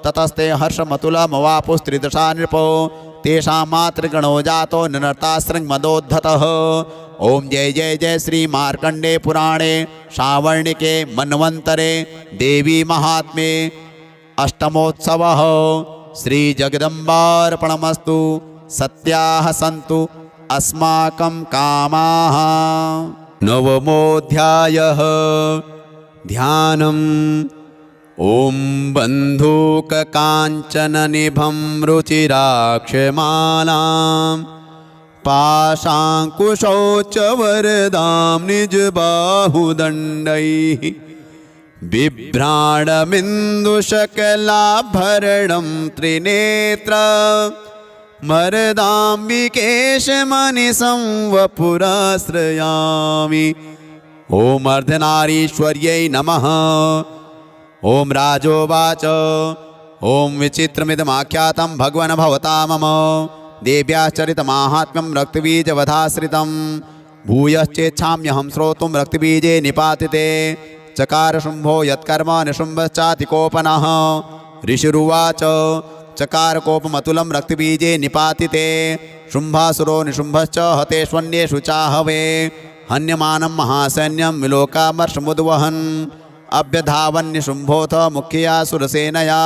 ततस्ते हर्षमतुलमवापुस्त्रिदशा नृपो तेषां मातृगणो जातो निनर्तासृङ्मदोद्धतः। ओम जय जय जय श्री मार्कंडे पुराणे श्रावणिके मन्वन्तरे देवी महात्म्ये अष्टमोत्सवः श्री जगदम्बार्पणमस्तु। सत्याः सन्तु अस्माकं कामाः। नवमोऽध्यायः ध्यानम्। ॐ बन्धूककाञ्चननिभं रुचिराक्षमालां पाशाङ्कुशौ च वरदां निजबाहुदण्डैः बिभ्राणबिन्दुशकलाभरणं त्रिनेत्र मरदाम्बिकेशमनिशं वपुराश्रयामि। ॐ अर्धनारीश्वर्यै नमः। ॐ राजोवाच ॐ विचित्रमिदमाख्यातं भगवन् भवता मम देव्याश्चरितमाहात्म्यं रक्तबीजवधाश्रितं भूयश्चेच्छाम्यहं श्रोतुं रक्तबीजे निपातिते। चकार शुम्भो यत्कर्म निशुम्भश्चातिकोपनः ऋषिरुवाच चकार कोपमतुलं रक्तबीजे निपातिते शुम्भासुरो निशुम्भश्च हतेष्वन्येषु चाहवे हन्यमानं महासैन्यं विलोकामर्षमुद्वहन् अभ्यधावन्निशुम्भोऽथ मुख्यया सुरसेनया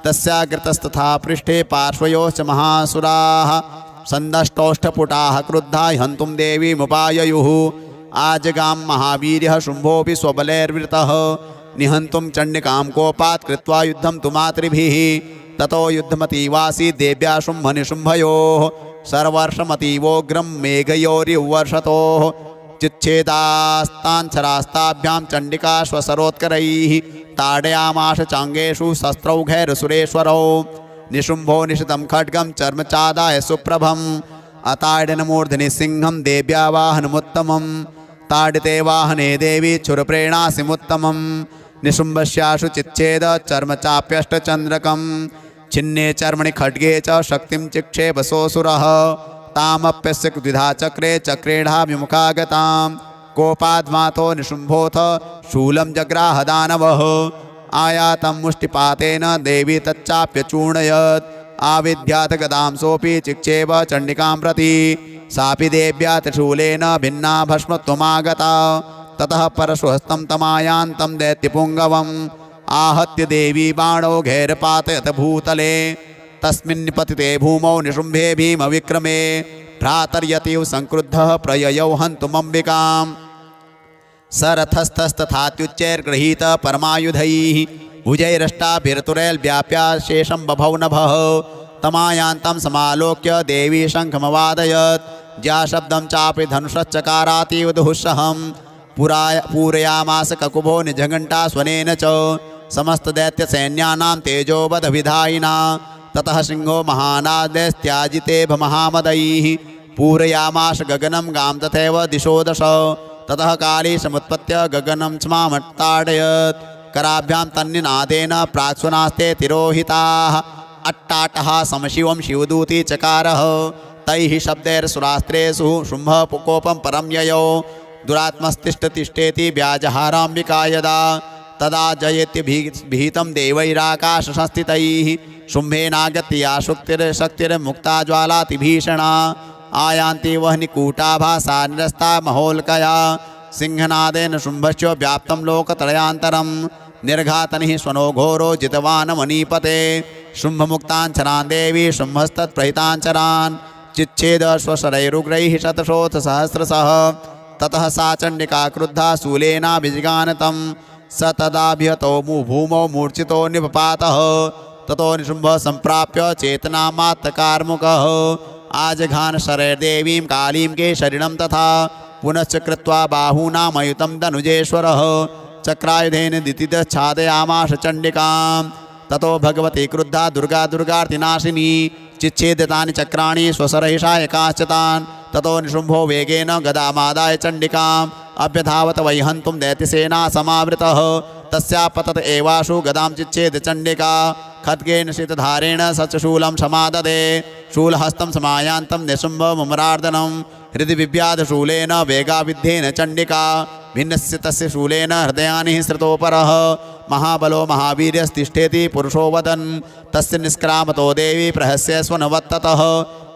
तस्याग्रतस्तथा पृष्ठे पार्श्वयोश्च महासुराः सन्दष्टोष्ठपुटाः क्रुद्धा हन्तुं देवीमुपाययुः। आजगां महावीर्यः शुम्भोऽपि स्वबलैर्वृतः निहन्तुं चण्डिकां कोपात् कृत्वा युद्धं तु मातृभिः। ततो युद्धमतीवासीत् देव्या शुम्भनिशुम्भयोः सर्वर्षमतीवोग्रं मेघयोरिवर्षतोः चिच्छेदास्ताञ्छरास्ताभ्यां चण्डिका स्वसरोत्करैः ताडयामाश चाङ्गेषु शस्त्रौघैरसुरेश्वरौ निशुम्भो निशितं खड्गं चर्मचादाय सुप्रभम् अताडनमूर्धनि सिंहं देव्या वाहनमुत्तमं ताडिते वाहने देवी छुरप्रेणासिमुत्तमं निशुम्भस्याशु चिच्छेद चर्मचाप्यष्टचन्द्रकं छिन्ने चर्मणि खड्गे च शक्तिं चिक्षेपसोऽसुरः तामप्यस्य द्विधा चक्रे चक्रेणाभिमुखागतां कोपाद्मातो निशुम्भोऽथ शूलं जग्राहदानवः आयातं मुष्टिपातेन देवी तच्चाप्यचूर्णयत् आविद्यात् गदां सोऽपि चिक्षेप चण्डिकां प्रति सापि देव्या त्रिशूलेन भिन्ना भस्मत्वमागता। ततः परशुहस्तं तमायान्तं दैत्यपुङ्गवम् आहत्य देवी बाणौ घैरपातयत भूतले तस्मिन् पतिते भूमौ निशुम्भे भीमविक्रमे भ्रातर्यतीव संक्रुद्धः प्रययौ हन्तुमम्बिकां सरथस्थस्तथात्युच्चैर्गृहीत परमायुधैः भुजैरष्टाभिर्तुरैर्व्याप्या शेषं बभौ नभः तमायान्तं समालोक्य देवी शङ्खमवादयत् ज्याशब्दं चापि धनुषश्चकारातीव दुःसहं पूरयामास ककुभो निजघण्टा स्वनेन च समस्तदैत्यसैन्यानां तेजोवधविधायिना। ततः सिंहो महानादैस्त्याजिते महामदैः पूरयामाश गगनं गां तथैव दिशो दश। ततः काली समुत्पत्य गगनं स्मामट्टाडयत् कराभ्यां तन्निनादेन प्राक्स्वनास्ते तिरोहिताः अट्टाटः समशिवं शिवदूती चकारः तैः शब्दैर्सुरास्त्रेषु शुम्भः कोपं परं ययौ दुरात्मस्तिष्ठतिष्ठेति व्याजहाराम्बिका यदा तदा जयत्यभीतं देवैराकाशसंस्थितैः शुम्भेनागत्या शक्तिर्मुक्ता ज्वालातिभीषणा आयान्ति वह्निकूटाभा सा निरस्ता महोल्कया सिंहनादेन शुम्भश्च व्याप्तं लोकत्रयान्तरं निर्घातनिः स्वनो घोरो जितवान् मणिपते शुम्भमुक्ताञ्चरान् देवी शुम्भस्तत्प्रहिताञ्चरान् चिच्छेद स्वशरैरुग्रैः शतशोऽथ सहस्रशः। ततः सा चण्डिका क्रुद्धा शूलेनाभिजिगानतं स तदाभिहतो भूमौ मूर्छितो निपपातः। ततो निशुम्भः सम्प्राप्य चेतनामात्तकार्मुकः आजघान शरैर्देवीं कालीं केशरिणं तथा पुनश्च कृत्वा बाहूनामयुतं धनुजेश्वरः चक्रायुधेन दितिदच्छादयामाश चण्डिकां ततो भगवती क्रुद्धा दुर्गा दुर्गार्तिनाशिनी चिच्छेदितानि चक्राणि स्वसरहिषा एकाश्च तान् ततो निशुम्भो वेगेन गदामादाय चण्डिकाम् अभ्यधावत वैहन्तुं दैत्यसेना समावृतः तस्या पतत एवाशु गदां चिच्छेद चण्डिका खड्गेन शीतधारेण सचशूलं समाददे शूलहस्तं समायान्तं निशुम्भमुमरार्दनं हृदि बिभ्यादशूलेन वेगाविद्धेन चण्डिका भिन्नस्य तस्य शूलेन हृदयानि श्रुतोपरः महाबलो महावीर्यस्तिष्ठेति पुरुषो वदन् तस्य निष्क्रामतो देवी प्रहस्य स्वनवत्ततः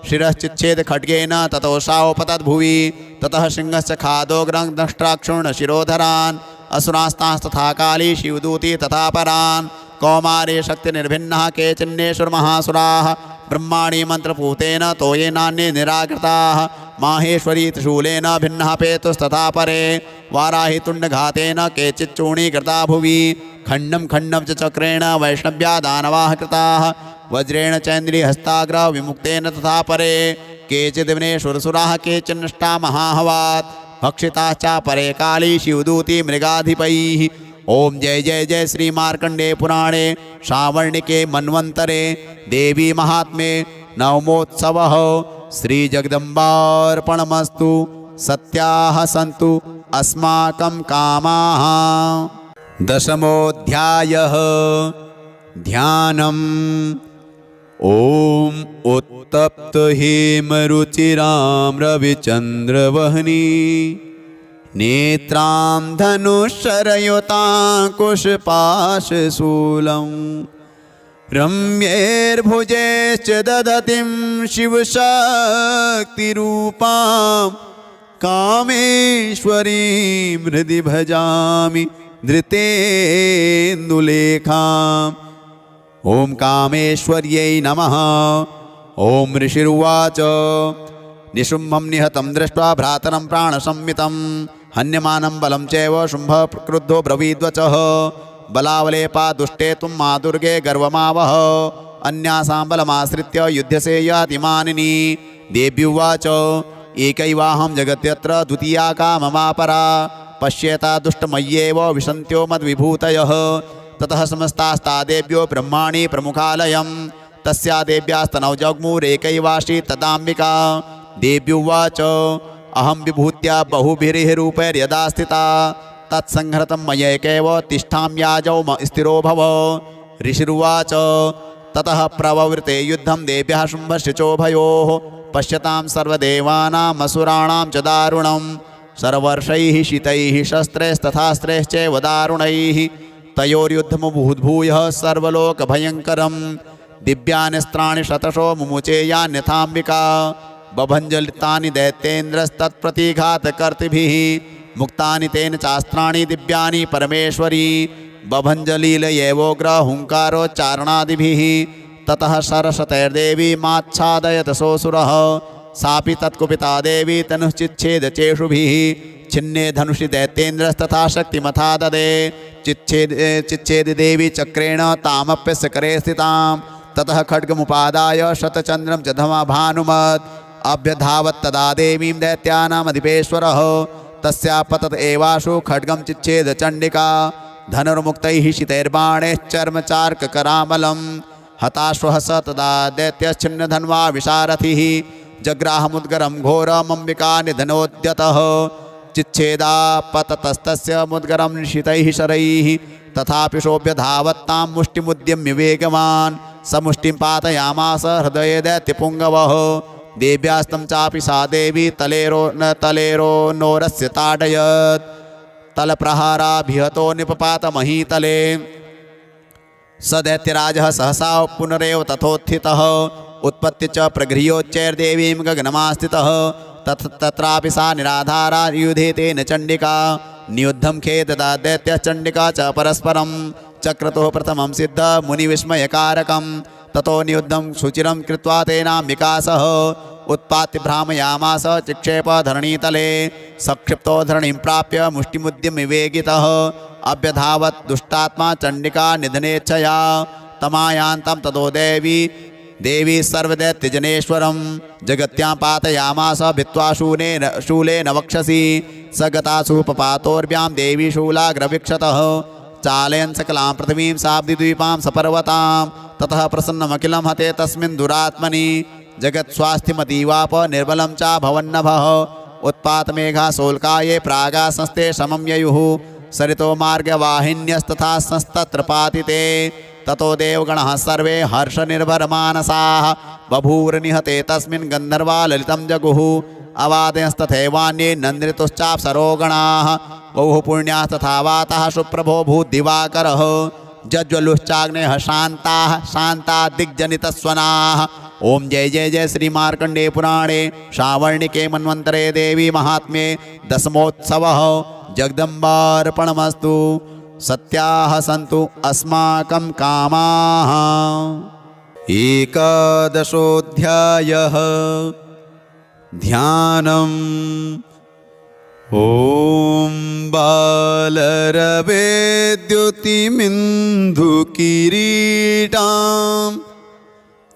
शिरश्चिच्छेद खड्गेन ततो शावपतद्भुवि ततः सिंहश्च खादोग्रं दष्ट्राक्षुण्ण शिरोधरान् असुरास्तांस्तथा काली शिवदूती तथा परान् कौमारे शक्तिनिर्भिन्नः केचिन्नेश्वरमहासुराः ब्रह्माणि मन्त्रपूतेन तोयेनान्ये निराकृताः माहेश्वरी त्रिशूलेन भिन्नः पेतुस्तथा परे वाराहि तुण्डघातेन केचिच्चूर्णीकृता भुवि खण्डं खण्डं च चक्रेण वैष्णव्या दानवाः कृताः वज्रेण चैन्द्रियहस्ताग्रह विमुक्तेन तथा परे केचिदिवनेश्वरसुराः केचिन्नष्टा महाहवात् भक्षिताश्च परे काली शिवदूती मृगाधिपैः। ओम जय जय जय श्री मार्कंडे पुराणे श्रावणिके मन्वंतरे देवी महात्म्ये नवमोत्सवः श्री जगदम्बार्पणमस्तु। सत्याः सन्तु अस्माकं कामाः। दशमोऽध्यायः ध्यानम्। ओम उत्तप्त हेमरुचिरां रविचन्द्रवह्नि नेत्रां धनुश्शरयुतां कुशपाशशूलं रम्यैर्भुजैश्च दधतीं शिवशक्तिरूपां कामेश्वरीं हृदि भजामि धृतेन्दुलेखाम्। ओम कामेश्वर्यै नमः। ओम ऋषिरुवाच निशुम्भं निहतं दृष्ट्वा भ्रातरं प्राणसंमितं हन्यमानं बलं चैव शुम्भः क्रुद्धो ब्रवीद्वचः बलावलेपा दुष्टे तुं मा दुर्गे गर्वमावह अन्यासां बलमाश्रित्य युध्यसे यातिमानिनी। देव्युवाच एकैवाहं जगत्यत्र द्वितीया का ममापरा पश्येता दुष्टमय्येव विशन्त्यो मद्विभूतयः। ततः समस्तास्ता देव्यो ब्रह्माणि प्रमुखालयं तस्या देव्यास्तनौ जग्मुरेकैवाशी तदाम्बिका। देव्युवाच अहं विभूत्या बहुभिरीरूपैर्यदा स्थिता तत्संहृतं मयैकैव तिष्ठाम्याजौ स्थिरो भव। ऋषिरुवाच ततः प्रववृते युद्धं देव्यः शुम्भश्चिचोभयोः पश्यतां सर्वदेवानामसुराणां च दारुणं सर्वर्षैः शीतैः शस्त्रैस्तथास्त्रैश्चैव दारुणैः तयोर्युद्धमुद्भूयः सर्वलोकभयङ्करं दिव्यान्यस्त्राणि शतशो मुमुचेयान्यथाम्बिका। बभञ्जलितानि दैत्येन्द्रस्तत्प्रतिघातकर्तृभिः मुक्तानि तेन चास्त्राणि दिव्यानि परमेश्वरी बभञ्जलीलयैवोग्र हुङ्कारोच्चारणादिभिः। ततः सरस्वतैर्देवी माच्छादयत सोऽसुरः सापि तत्कुपिता देवी तनुश्चिच्छेद चेषुभिः छिन्ने धनुषि दैत्येन्द्रस्तथा शक्तिमथा ददे चिच्छेद देवी चक्रेण तामप्यस्य करे स्थितां। ततः खड्गमुपादाय शतचन्द्रं च धमाभानुमत् अभ्यधावत् तदा देवीं दैत्यानामधिपेश्वरः तस्या पतत एवाशु खड्गं चिच्छेद चण्डिका धनुर्मुक्तैः शितैर्बाणैश्चर्मचार्ककरामलं हताश्वः स तदा दैत्यश्चिन्नधन्वा विशारथिः जग्राहमुद्गरं घोरमम्बिका निधनोद्यतः चिच्छेदापततस्तस्य मुद्गरं निशितैः शरैः तथापि शोभ्यधावत्तां मुष्टिमुद्यम्य वेगवान् स मुष्टिं पातयामास हृदये दैत्यपुङ्गवः। देव्यास्तं चापि सा देवी तलेरो नोरस्य ताडयत् तलप्रहाराभिहतो निपपात महीतले। स दैत्यराजः सहसा पुनरेव तथोत्थितः उत्पत्ति च प्रगृह्योच्चैर्देवीं गगनमास्थितः तत्रापि सा निराधारा युधे तेन चण्डिका नियुद्धं खेददा दैत्यः चण्डिका च परस्परं चक्रतुः प्रथमं सिद्ध मुनिविस्मयकारकं ततो नियुद्धं शुचिरं कृत्वा तेनाम्बिका सह उत्पात्य भ्रामयामास चिक्षेप धरणीतले सक्षिप्तो धरणीं प्राप्य मुष्टिमुद्यम्य वेगितः अभ्यधावत् दुष्टात्मा चण्डिका निधनेच्छया तमायान्तं ततो देवी सर्वदैत्यजनेश्वरं जगत्यां पातयामास भित्त्वा शूलेन वक्षसि स गतासु पपातोर्व्यां देवी शूलाग्रवीक्षतः चालयन् सकलां पृथिवीं साब्दिद्वीपां सपर्वतां ततः प्रसन्नमखिलं हते तस्मिन् दुरात्मनि जगत्स्वास्थ्यमतीवाप निर्बलं च भवन्नभः उत्पातमेघा सोल्काये प्रागासंस्ते समं ययुः सरितो मार्गवाहिन्यस्तथा संस्तत्र पातिते ततो देवगणः सर्वे हर्षनिर्भरमानसाः बभूवुर्निहते तस्मिन् गन्धर्वा ललितं जगुः अवादयस्तथैवान्ये नन्दृतुश्चाप्सरोगणाः बहु पुण्यास्तथा वाताः सुप्रभो भूद्दिवाकरः जज्वलुश्चाग्नेः शान्ताः शान्ता दिग्जनितस्वनाः। ओम जय जय जय श्री मार्कंडे पुराणे श्रावणिके मन्वन्तरे देवी महात्म्ये दशमोत्सवः जगदम्बार्पणमस्तु। सत्याः सन्तु अस्माकं कामाः। एकादशोऽध्यायः ध्यानम्। ॐ बालरवेद्युतिमिन्दुकिरीटाम्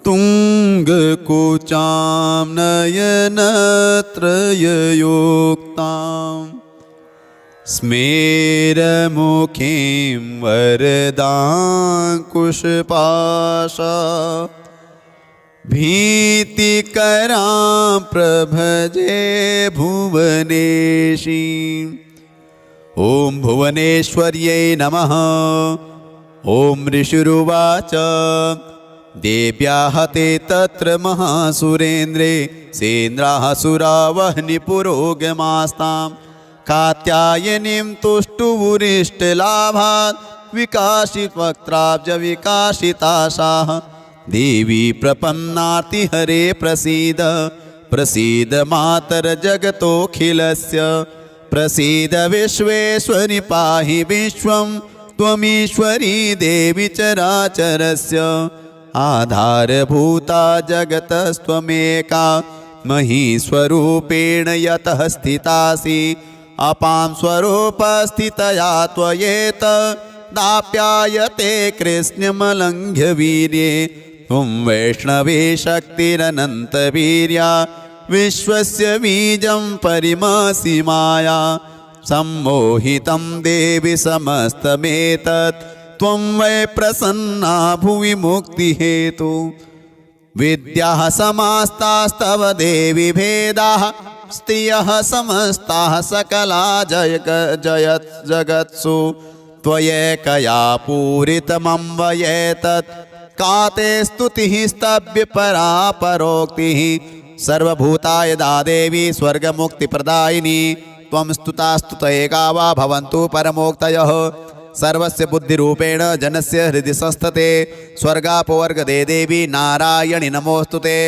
तुङ्गकुचां नयनत्रययोक्तां स्मेरमुखीं वरदाङ्कुशपाशा भीतिकरां प्रभजे भुवनेशीम्। ॐ भुवनेश्वर्यै नमः। ॐ ऋषिरुवाच देव्याः ते तत्र महासुरेन्द्रे सेन्द्राः सुरावह्निपुरोगमास्तां कात्यायनीं तुष्टुवुरिष्टलाभात् विकाशितवक्त्राब्जविकाशिताशाः देवी प्रपन्नार्तिहरे प्रसीद प्रसीद मातर्जगतोऽखिलस्य प्रसीद विश्वेश्वरि पाहि विश्वं त्वमीश्वरी देवी चराचरस्य आधारभूता जगतस्त्वमेका महीस्वरूपेण यतः स्थितासि अपां स्वरूपस्थितया त्वयेत दाप्यायते कृष्णमलङ्घ्य वीर्ये त्वं वैष्णवे शक्तिरनन्तवीर्या विश्वस्य बीजं परिमसि माया सम्मोहितं देवि समस्तमेतत् त्वं वै प्रसन्ना भुवि मुक्तिहेतु विद्याः समास्तास्तव देवि भेदाः स्त्रियः समस्ताः सकला जगत्सु त्वयैकया पूरितमन्वयेतत् का ते स्तुतिः स्तव्य परा परोक्तिः सर्वभूता यदा देवी स्वर्गमुक्तिप्रदायिनी त्वं स्तुता स्तुतयेका वा भवन्तु परमोक्तयः सर्वस्य बुद्धिरूपेण जनस्य हृदि संस्थते स्वर्गापवर्गदे देवी नारायणि नमोस्तुते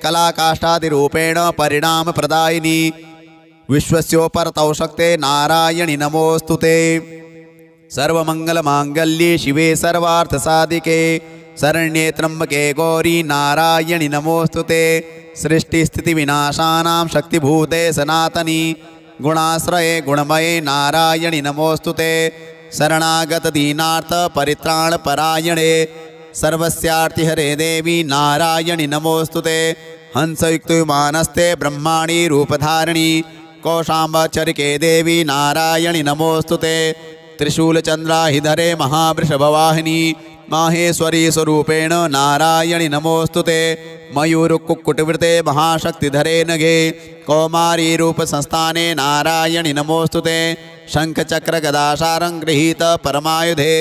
कलाकाष्ठादिरूपेण परिणामप्रदायिनी विश्वस्योपरतौ शक्ते नारायणि नमोस्तुते सर्वमङ्गलमाङ्गल्ये शिवे सर्वार्थसाधिके शरण्ये त्र्यम्बके गौरी नारायणि नमोस्तुते सृष्टिस्थितिविनाशानां शक्तिभूते सनातनी गुणाश्रये गुणमये नारायणि नमोस्तुते शरणागत दीनार्थ परित्राण परायणे सर्वस्यार्तिहरे देवी नारायणि नमोस्तुते हंसयुक्त विमानस्ते ब्रह्माणी रूपधारिणी कौशाम्बचरिके देवी नारायणि नमोस्तुते त्रिशूलचन्द्राहिधरे महावृषभवाहिनी माहेश्वरी स्वरूपेण नारायणि नमोस्तुते मयूरकुक्कुटवृते महाशक्तिधरे नगे कौमारी रूपसंस्थाने नारायणि नमोस्तुते शङ्खचक्रगदाशारं गृहीत परमायुधे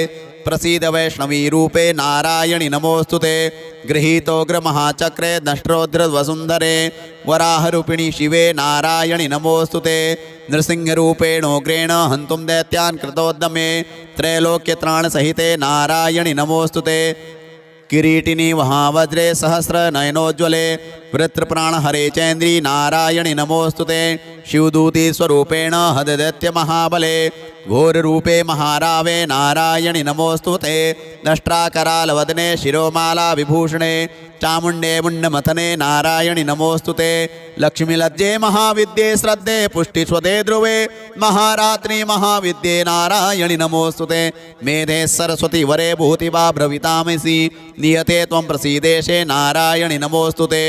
प्रसीद वैष्णवी रूपे नारायणि नमोस्तुते गृहीतोग्रमहाचक्रे दष्ट्रोद्रवसुन्धरे वराहरूपिणी शिवे नारायणि नमोस्तुते नृसिंहरूपेणोग्रेण हन्तुं दैत्यान् कृतोद्यमे त्रैलोक्यत्राणसहिते नारायणि नमोस्तुते किरीटिनी महावज्रे सहस्रनयनोज्ज्वले वृत्रप्राणहरे चैन्द्री नारायणि नमोस्तुते शिवदूती स्वरूपेण हददैत्यमहाबले घोररूपे महारावे नारायणि नमोस्तुते दष्ट्राकरालवदने शिरोमाला विभूषणे चामुण्डे मुण्डमथने नारायणि नमोस्तुते लक्ष्मीलज्जे महाविद्ये श्रद्धे पुष्टिस्वदे ध्रुवे महारात्रि महाविद्ये नारायणि नमोस्तुते मेधे सरस्वती वरे भूतिवा भ्रवितामसि नियते त्वं प्रसीदेशे नारायणि नमोस्तुते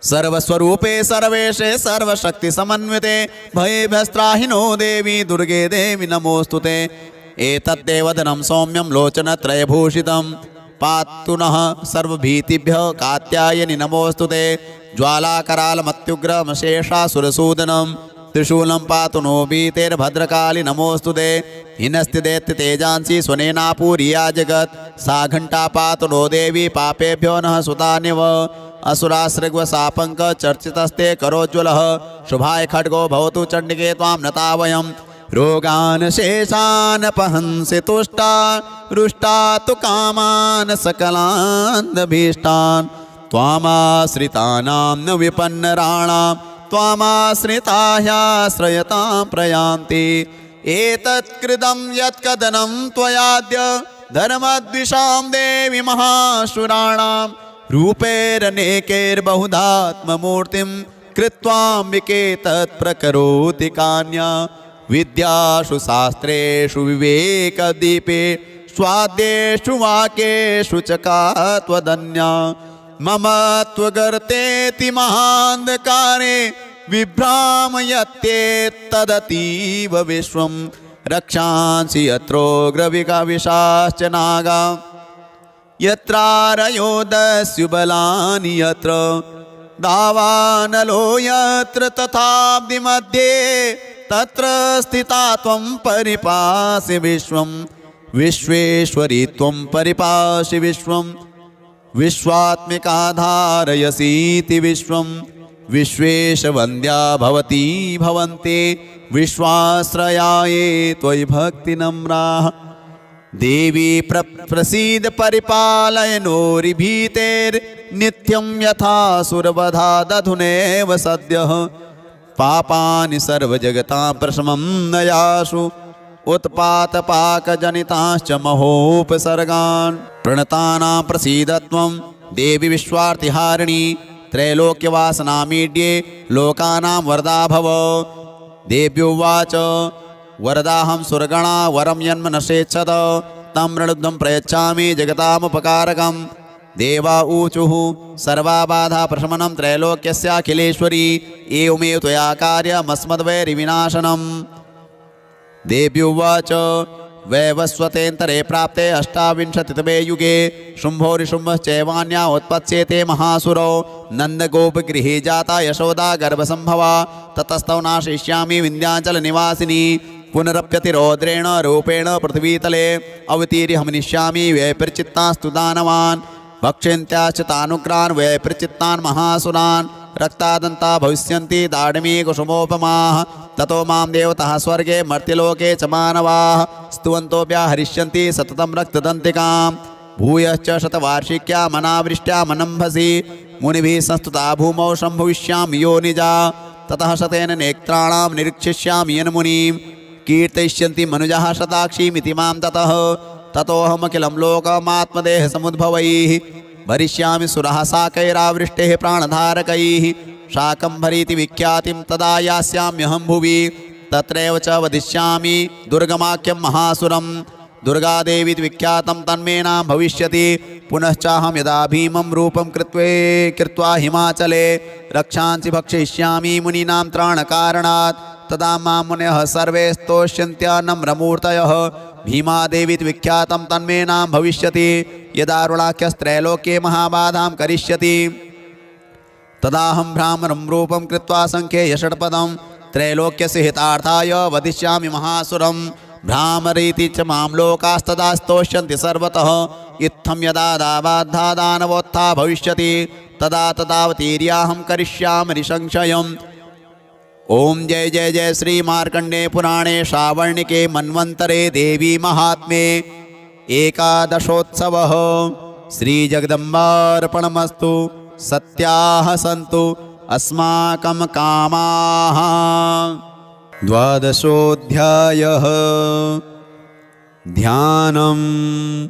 सर्वस्वरूपे सर्वेशे सर्वशक्ति समन्विते भयेभ्यस्त्राहिनो देवी दुर्गे देवी नमोस्तुते। एतद्देवदनं सौम्यं लोचनत्रयभूषितं पातु नः सर्वभीतिभ्यः कात्यायनि नमोस्तुते। ज्वालाकरालमत्युग्रमशेषासुरसूदनं त्रिशूलं पातु नो भीतेर्भद्रकाली नमोस्तुते। हिनस्ति दैत्य तेजांसि स्वनेनापूरिया जगत् सा घंटा पातु नो देवी पापेभ्यो नः सुतान्यव। असुरासृग्वसापंक चर्चितस्ते करोज्वलः शुभाय खड्गो भवतु चंडिके त्वां नता वयं। रोगान् शेषान् पहंसि तुष्टा रुष्टा तु कामान् सकलान्दभीष्टान्। त्वामाश्रितानां न विपन्नराणां त्वामाश्रिता ह्याश्रयतां प्रयान्ति। एतत्कृतं यत्कदनं त्वयाद्य धर्मद्विषां देवी महाशुराणां। रूपैरनेकैर्बहुधात्ममूर्तिं कृत्वाम्बिके तत्प्रकरोति कान्या। विद्यासु शास्त्रेषु विवेकदीपे स्वाद्येषु वाक्येषु च का त्वदन्या। मम त्वगर्तेति महान्धकारे विभ्रामयत्येतदतीव विश्वं। रक्षांसि यत्रोग्रविकाविशाश्च नागा यत्रारयोदस्युबलानि यत्र दावानलो यत्र तथाब्धिमध्ये तत्र स्थिता त्वं परिपासि विश्वं। विश्वेश्वरी त्वं परिपासि विश्वं विश्वात्मिका धारयसीति विश्वं। विश्वेशवन्द्या भवती भवन्ते विश्वाश्रयाये त्वयि भक्तिनम्राः। देवी प्रसीद परिपालय नोरिभीतेर्नित्यं यथासुरवधादधुनेव सद्यः। पापानि सर्वजगतां प्रशमं नयासु उत्पातपाकजनिताश्च महोपसर्गान्। प्रणतानां प्रसीद त्वं देवी विश्वार्तिहारिणी त्रैलोक्यवासनामीड्ये लोकानां वरदा भव। देव्युवाच वरदाहं सुरगणा वरं यन्मनसेच्छत तं ऋणुद्धं प्रयच्छामि जगतामुपकारकं। देवा ऊचुः सर्वाबाधा प्रशमनं त्रैलोक्यस्याखिलेश्वरी एवमेव त्वया कार्यमस्मद्वैरिविनाशनम्। देव्युवाच वैवस्वतेऽन्तरे प्राप्ते अष्टाविंशतितमे युगे शुम्भोरिशुम्भश्चैवान्या उत्पत्स्येते महासुरो। नन्दगोपगृहे जाता यशोदा गर्भसम्भवा ततस्तौ नाशयिष्यामि विन्ध्याचलनिवासिनी। पुनरप्यतिरौद्रेण रूपेण पृथ्वीतले अवतीर्य हनिष्यामि व्ययप्रचित्तास्तु दानवान्। भक्षन्त्याश्च तानुग्रान् व्ययप्रचित्तान् महासुरान्। रक्तादन्ता भविष्यन्ति दाढ्मी कुसुमोपमाः। ततो मां देवताः स्वर्गे मर्त्यलोके च मानवाः स्तुवन्तो व्याहरिष्यन्ति सततं रक्तदन्तिकां। भूयश्च शतवार्षिक्या मनावृष्ट्या मनम्भसि मुनिभिः संस्तुता भूमौ सम्भविष्यामि योनिजा। ततः शतेन नेत्राणां निरीक्षिष्यामि यन्मुनिं कीर्तयिष्यन्ति मनुजाः शताक्षीमिति मां ततः। ततोऽहमखिलं लोकमात्मदेहसमुद्भवैः भरिष्यामि सुरः साकैरावृष्टेः प्राणधारकैः। शाकम्भरीति विख्यातिं तदा यास्याम्यहं भुवि तत्रैव च वदिष्यामि दुर्गमाख्यं महासुरं। दुर्गादेवीति विख्यातं तन्मे नाम भविष्यति। पुनश्चाहं यदा भीमं रूपं कृत्वा हिमाचले रक्षांसि भक्षयिष्यामि मुनीनां त्राणकारणात्। तदा मां मुनयः सर्वे स्तोष्यन्त्या नम्रमूर्तयः। भीमादेवीति विख्यातं तन्मे नाम भविष्यति। यदा रुणाख्यस्त्रैलोक्ये महाबाधां करिष्यति तदाहं भ्रामरं रूपं कृत्वा संख्ये षट्पदं त्रैलोक्यस्य हितार्थाय वदिष्यामि महासुरं। भ्रामरीति च मां लोकास्तदा स्तोष्यन्ति सर्वतः। इत्थं यदा दाबाद्धा दानवोत्था भविष्यति तदा तदावतीर्याहं करिष्यामि निसंशयम्। ओम जय जय जय श्री मार्कंडे पुराणे श्रावणिके मन्वन्तरे देवी महात्म्ये एकादशोत्सवः। श्री जगदम्बार्पणमस्तु। सत्याः सन्तु अस्माकं कामाः। द्वादशोऽध्यायः। ध्यानम्।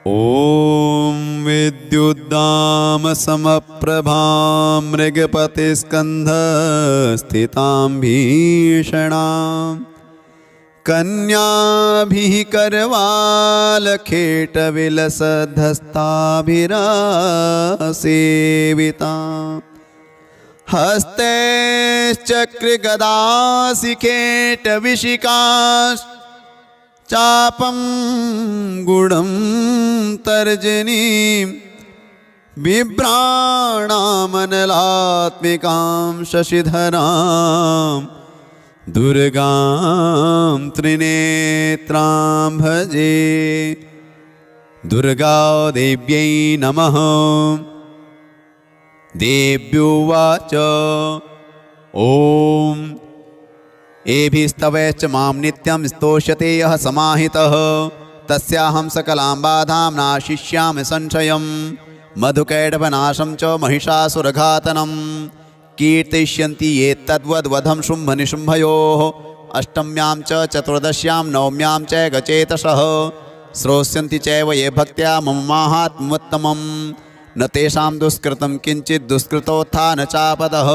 ॐ विद्युद्दामसमप्रभां मृगपतिस्कन्धस्थितां भीषणां कन्याभिः करवालखेटविलसद्धस्ताभिरासेवितां हस्ते चक्रगदाशिखेटविशिकाश् चापं गुणं तर्जनीं बिभ्राणामनलात्मिकां शशिधरां दुर्गां त्रिनेत्रां भजे। दुर्गा देव्यै नमः। देव्युवाच ॐ एभिस्तवैश्च मां नित्यं स्तोष्यते यः समाहितः तस्याहं सकलां बाधां नाशिष्यामि संशयं। मधुकैटभनाशं च महिषासुरघातनं कीर्तयिष्यन्ति ये तद्वद्वधं शुम्भनिशुम्भयोः। अष्टम्यां च चतुर्दश्यां नवम्यां च गचेतसः श्रोष्यन्ति चैव ये भक्त्या मम माहात्म्योत्तमम्। न तेषां दुष्कृतं किञ्चित् दुष्कृतोत्थान चापदः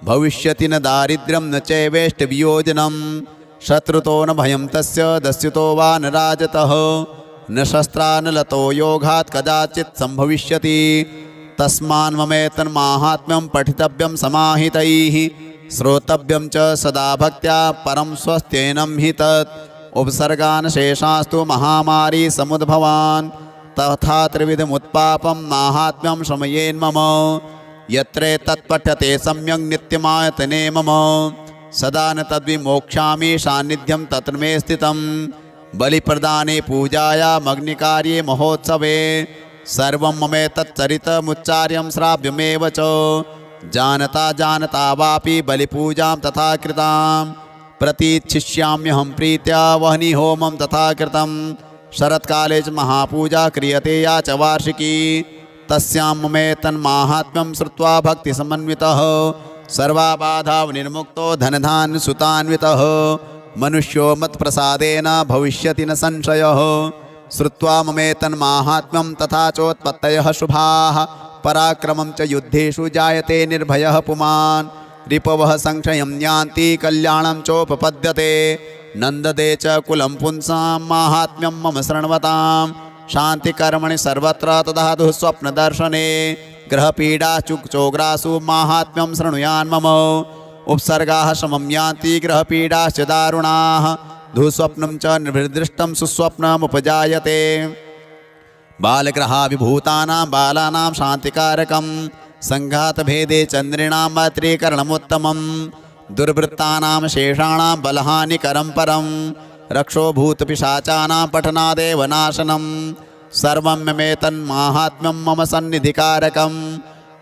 भविष्यति न दारिद्र्यं न चैवेष्टवियोजनं। शत्रुतो न भयं तस्य दस्युतो वा न राजतः न शस्त्रा न लतो योगात् कदाचित् सम्भविष्यति। तस्मान् ममेतन्माहात्म्यं पठितव्यं समाहितैः श्रोतव्यं च सदा भक्त्या परं स्वस्त्येनं हि तत्। उपसर्गान् शेषास्तु महामारी समुद्भवान् तथा त्रिविधमुत्पापं माहात्म्यं शमयेन्मम। यत्र तत्पठ्यते सम्यक् नित्यमायतने मम सदा न तद्विमोक्ष्यामि सान्निध्यं तत्र मे स्थितं। बलिप्रदाने पूजायामग्निकार्ये महोत्सवे सर्वं ममेतच्चरितमुच्चार्यं श्राव्यमेव च। जानता जानता वापि बलिपूजां तथा कृतां प्रतीच्छिष्याम्यहं प्रीत्या वह्नि होमं तथा कृतं। शरत्काले च महापूजा क्रियते या च वार्षिकी तस्यां ममेतन्माहात्म्यं श्रुत्वा भक्तिसमन्वितः सर्वा बाधा निर्मुक्तो धनधान्यसुतान्वितः। मनुष्यो मत्प्रसादेन भविष्यति न संशयः। श्रुत्वा ममेतन्माहात्म्यं तथा चोत्पत्तयः शुभाः पराक्रमं च युद्धेषु जायते निर्भयः पुमान्। रिपवः संशयं यान्ति कल्याणं चोपपद्यते। नन्ददे च कुलं पुंसां माहात्म्यं मम शृण्वतां। शान्तिकर्मणि सर्वत्र तदाधुः स्वप्नदर्शने ग्रहपीडाचुक्चोग्रासु माहात्म्यं शृणुयान् मम। उपसर्गाः शमं यान्ति ग्रहपीडाश्च दारुणाः दुःस्वप्नं च निर्दृष्टं सुस्वप्नमुपजायते। बालग्रहाभिभूतानां बालानां शान्तिकारकं सङ्घातभेदे चन्द्रिणां मैत्रीकरणमुत्तमं। दुर्वृत्तानां शेषाणां बलहानिकरं परं रक्षो भूतपिशाचानां पठनादेव नाशनं। सर्वं ममेतन्माहात्म्यं मम सन्निधिकारकं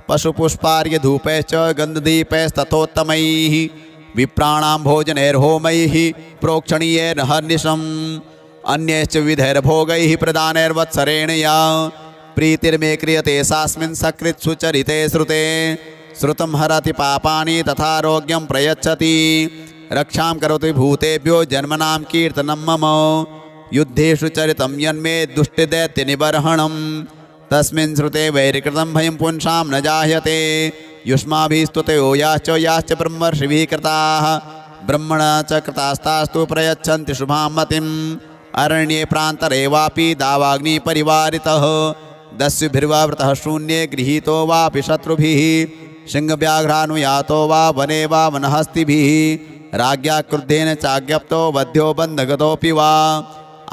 पशुपुष्पार्घ्यधूपैश्च गन्धदीपैस्तथोत्तमैः विप्राणां भोजनैर्होमैः प्रोक्षणीयैर्हर्निशम् अन्यैश्च विविधैर्भोगैः प्रदानैर्वत्सरेण या प्रीतिर्मे क्रियते सास्मिन् सकृत्सु चरिते श्रुते। श्रुतं हरति पापानि तथारोग्यं प्रयच्छति रक्षां करोति भूतेभ्यो जन्मनां कीर्तनं मम। युद्धेषु चरितं यन्मे दुष्टदैत्यनिबर्हणं तस्मिन् श्रुते वैरिकृतं भयं पुंसां न जायते। युष्माभिः स्तुतयो याश्च ब्रह्मर्षिभिः कृताः ब्रह्मणा च कृतास्तास्तु प्रयच्छन्ति शुभां मतिम्। अरण्ये प्रान्तरे वापि दावाग्निपरिवारितः दस्युभिर्वावृतः शून्ये गृहीतो वापि शत्रुभिः। सिंहव्याघ्रानुयातो वा वने वा वनहस्तिभिः राज्ञा क्रुद्धेन चाज्ञप्तो वध्यो बन्धगतोऽपि वा।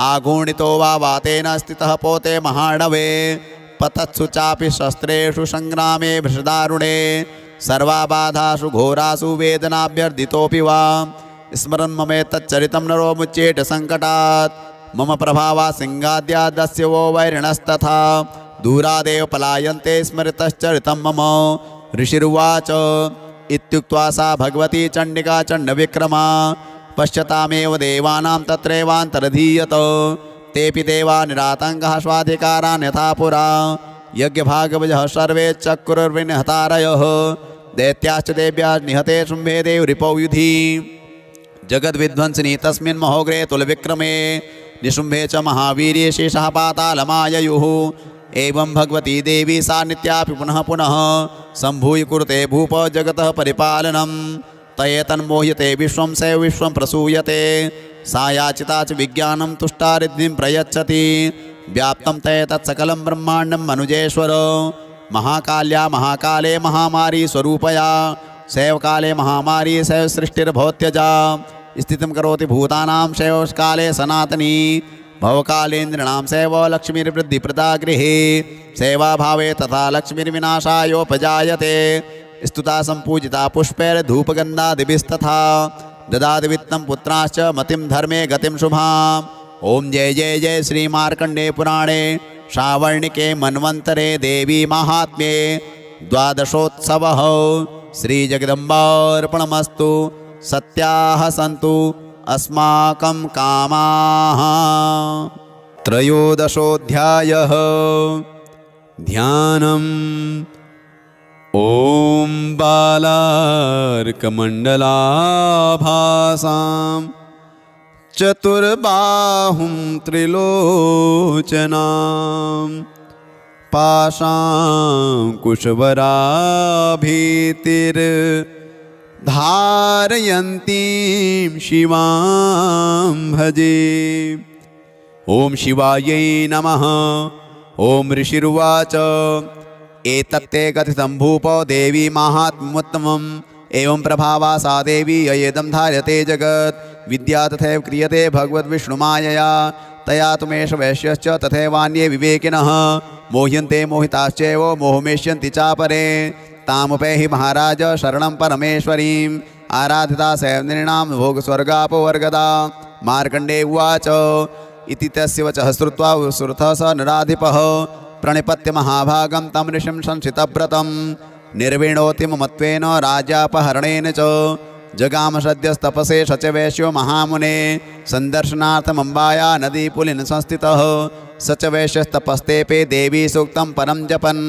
आघूर्णितो वा वातेन स्थितः पोते महार्णवे पतत्सु चापि शस्त्रेषु संग्रामे भृशदारुणे। सर्वा बाधासु घोरासु वेदनाभ्यर्दितोऽपि वा। स्मरन् ममेतच्चरितं नरो मुच्येत सङ्कटात्। मम प्रभावा सिंहाद्यादस्य वो वैरिणस्तथा दूरादेव पलायन्ते स्मृतश्चरितं मम। ऋषिरुवाच इत्युक्त्वा सा भगवती चण्डिका चण्डविक्रमा पश्यतामेव देवानां तत्रैवान्तरधीयत। तेऽपि देवा निरातङ्कः स्वाधिकारान् यथा पुरा यज्ञभागवजः सर्वे चक्रुर्विनिहतारयः। दैत्याश्च देव्याश्च निहते शुम्भे देवरिपौ युधि जगद्विध्वंसिनी तस्मिन् महोग्रे तुलविक्रमे। निशुम्भे च महावीर्ये शेषः पातालमाययुः। एवं भगवती देवी सा नित्यापि पुनः पुनः सम्भूय कुरुते भूप जगतः परिपालनं। तयेतन्मोह्यते विश्वं स विश्वं प्रसूयते। सा याचिता च विज्ञानं तुष्टारिद्धिं प्रयच्छति। व्याप्तं तये तत्सकलं ब्रह्माण्डं मनुजेश्वर महाकाल्या महाकाले महामारी स्वरूपया शैवकाले महामारी शैव सृष्टिर्भवत्यजा स्थितिं करोति भूतानां शैवकाले सनातनी भवकालेन्द्रिणां शैव लक्ष्मीर्वृद्धिप्रदा गृहे सेवाभावे तथा लक्ष्मीर्विनाशायोपजायते स्तुता सम्पूजिता पुष्पैर्धूपगन्धादिभिस्तथा ददाति वित्तं पुत्राश्च मतिं धर्मे गतिं शुभाम्। ओम जय जय जय श्री मार्कंडे पुराणे श्रावणिके मन्वन्तरे देवी महात्म्ये द्वादशोत्सवः श्री जगदम्बार्पणमस्तु। सत्याः सन्तु अस्माकं कामाः। त्रयोदशोऽध्यायः ध्यानम्। ॐ बालार्कमण्डलाभासां चतुर्बाहुं त्रिलोचनां पाशाङ्कुशवराभीतिर्धारयन्तीं शिवां भजे। ॐ शिवायै नमः। ॐ ऋषिरुवाच एतत्ते कथितं भूपो देवी माहात्म्योत्तमम् एवं प्रभावा सा देवी ययेदं धार्यते जगत् विद्या तथैव क्रियते भगवद्विष्णुमायया तया तुमेष वैश्यश्च तथैवान्ये विवेकिनः मोह्यन्ते मोहिताश्चैव मोहमेष्यन्ति चापरे तामुपैहि महाराज शरणं परमेश्वरीम् आराधिता सैवनृणां भोगस्वर्गापवर्गदा। मार्कण्डे उवाच इति तस्य वचः श्रुत्वा श्रुतः स नराधिपः प्रणिपत्य महाभागं तं ऋषिं संशितव्रतं निर्विणोतिमत्वेन राज्यापहरणेन च जगाम सद्यस्तपसे शचवैश्यो महामुने संदर्शनार्थमम्बाया नदीपुलिन संस्थितः स च वैश्यस्तपस्तेपे देवी सूक्तं परं जपन्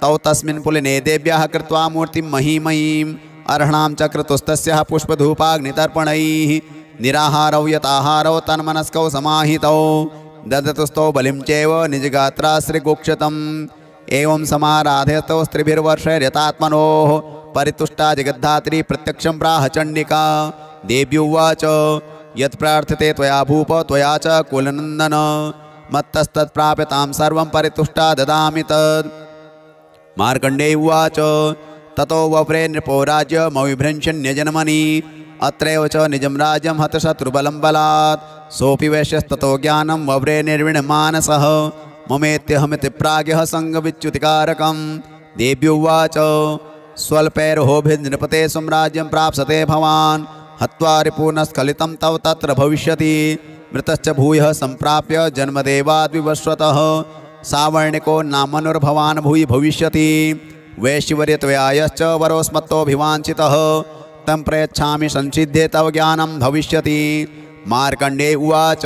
तौ तस्मिन् पुलिने देव्याः कृत्वा मूर्तिं महीमयीम् अर्हणां चक्रतुस्तस्याः पुष्पधूपाग्नितर्पणैः निराहारौ यताहारौ तन्मनस्कौ समाहितौ ददतुस्तौ बलिं चैव निजगात्राश्रिगुक्षतम् एवं समाराधयतौ स्त्रिभिर्वर्षैर्यतात्मनोः परितुष्टा जगद्धात्री प्रत्यक्षं प्राह चण्डिका। देव्युवाच यत् प्रार्थ्यते त्वया भूप त्वया च कुलनन्दन मत्तस्तत्प्राप्यतां सर्वं परितुष्टा ददामि तत्। मार्कण्डे उवाच ततो वव्रे नृपो राज्यमविभ्रंशन्यजन्मनि अत्रैव च निजं राज्यं हतशत्रुबलं बलात् सोऽपि वैश्यस्ततो ज्ञानं वव्रे निर्विण्णमानसः ममेत्यहमिति प्राज्ञः सङ्गविच्युतिकारकं। देव्युवाच स्वल्पैर्होभिर्नृपते स्वराज्यं प्राप्स्यते भवान् हत्वा रिपूर्णस्खलितं तव तत्र भविष्यति मृतश्च भूयः सम्प्राप्य जन्मदेवाद्विवस्वतः सावर्णिको नामनुर्भवान् भूयि भविष्यति वैश्यवर्य त्वया यश्च वरोस्मत्तोऽभिवाञ्छितः तं प्रयच्छामि संसिद्धे तव ज्ञानं भविष्यति। मार्कण्डे उवाच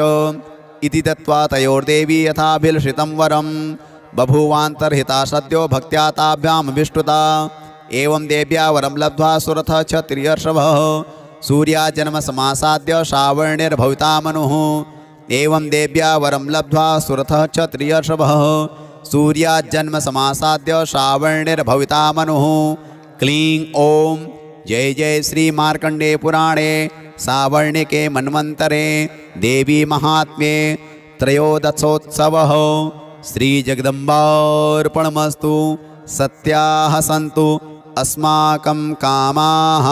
इति दत्त्वा तयोर्देवी यथाभिलषितं वरं बभूवान्तर्हिता सद्यो भक्त्या ताभ्यामभिष्टुता। एवं देव्या वरं लब्ध्वा सुरथः क्षत्रियर्षभः सूर्याजन्मसमासाद्य श्रावणिर्भविता मनुः। एवं देव्या वरं लब्ध्वा सुरथः क्षत्रियर्षभः सूर्याजन्मसमासाद्य श्रावणिर्भविता मनुः। क्लीं ॐ जय जय श्री मार्कण्डे पुराणे सावर्णिके मन्वन्तरे देवी महात्म्ये त्रयोदशोत्सवः श्री जगदम्बार्पणमस्तु। सत्याः सन्तु अस्माकं कामाः।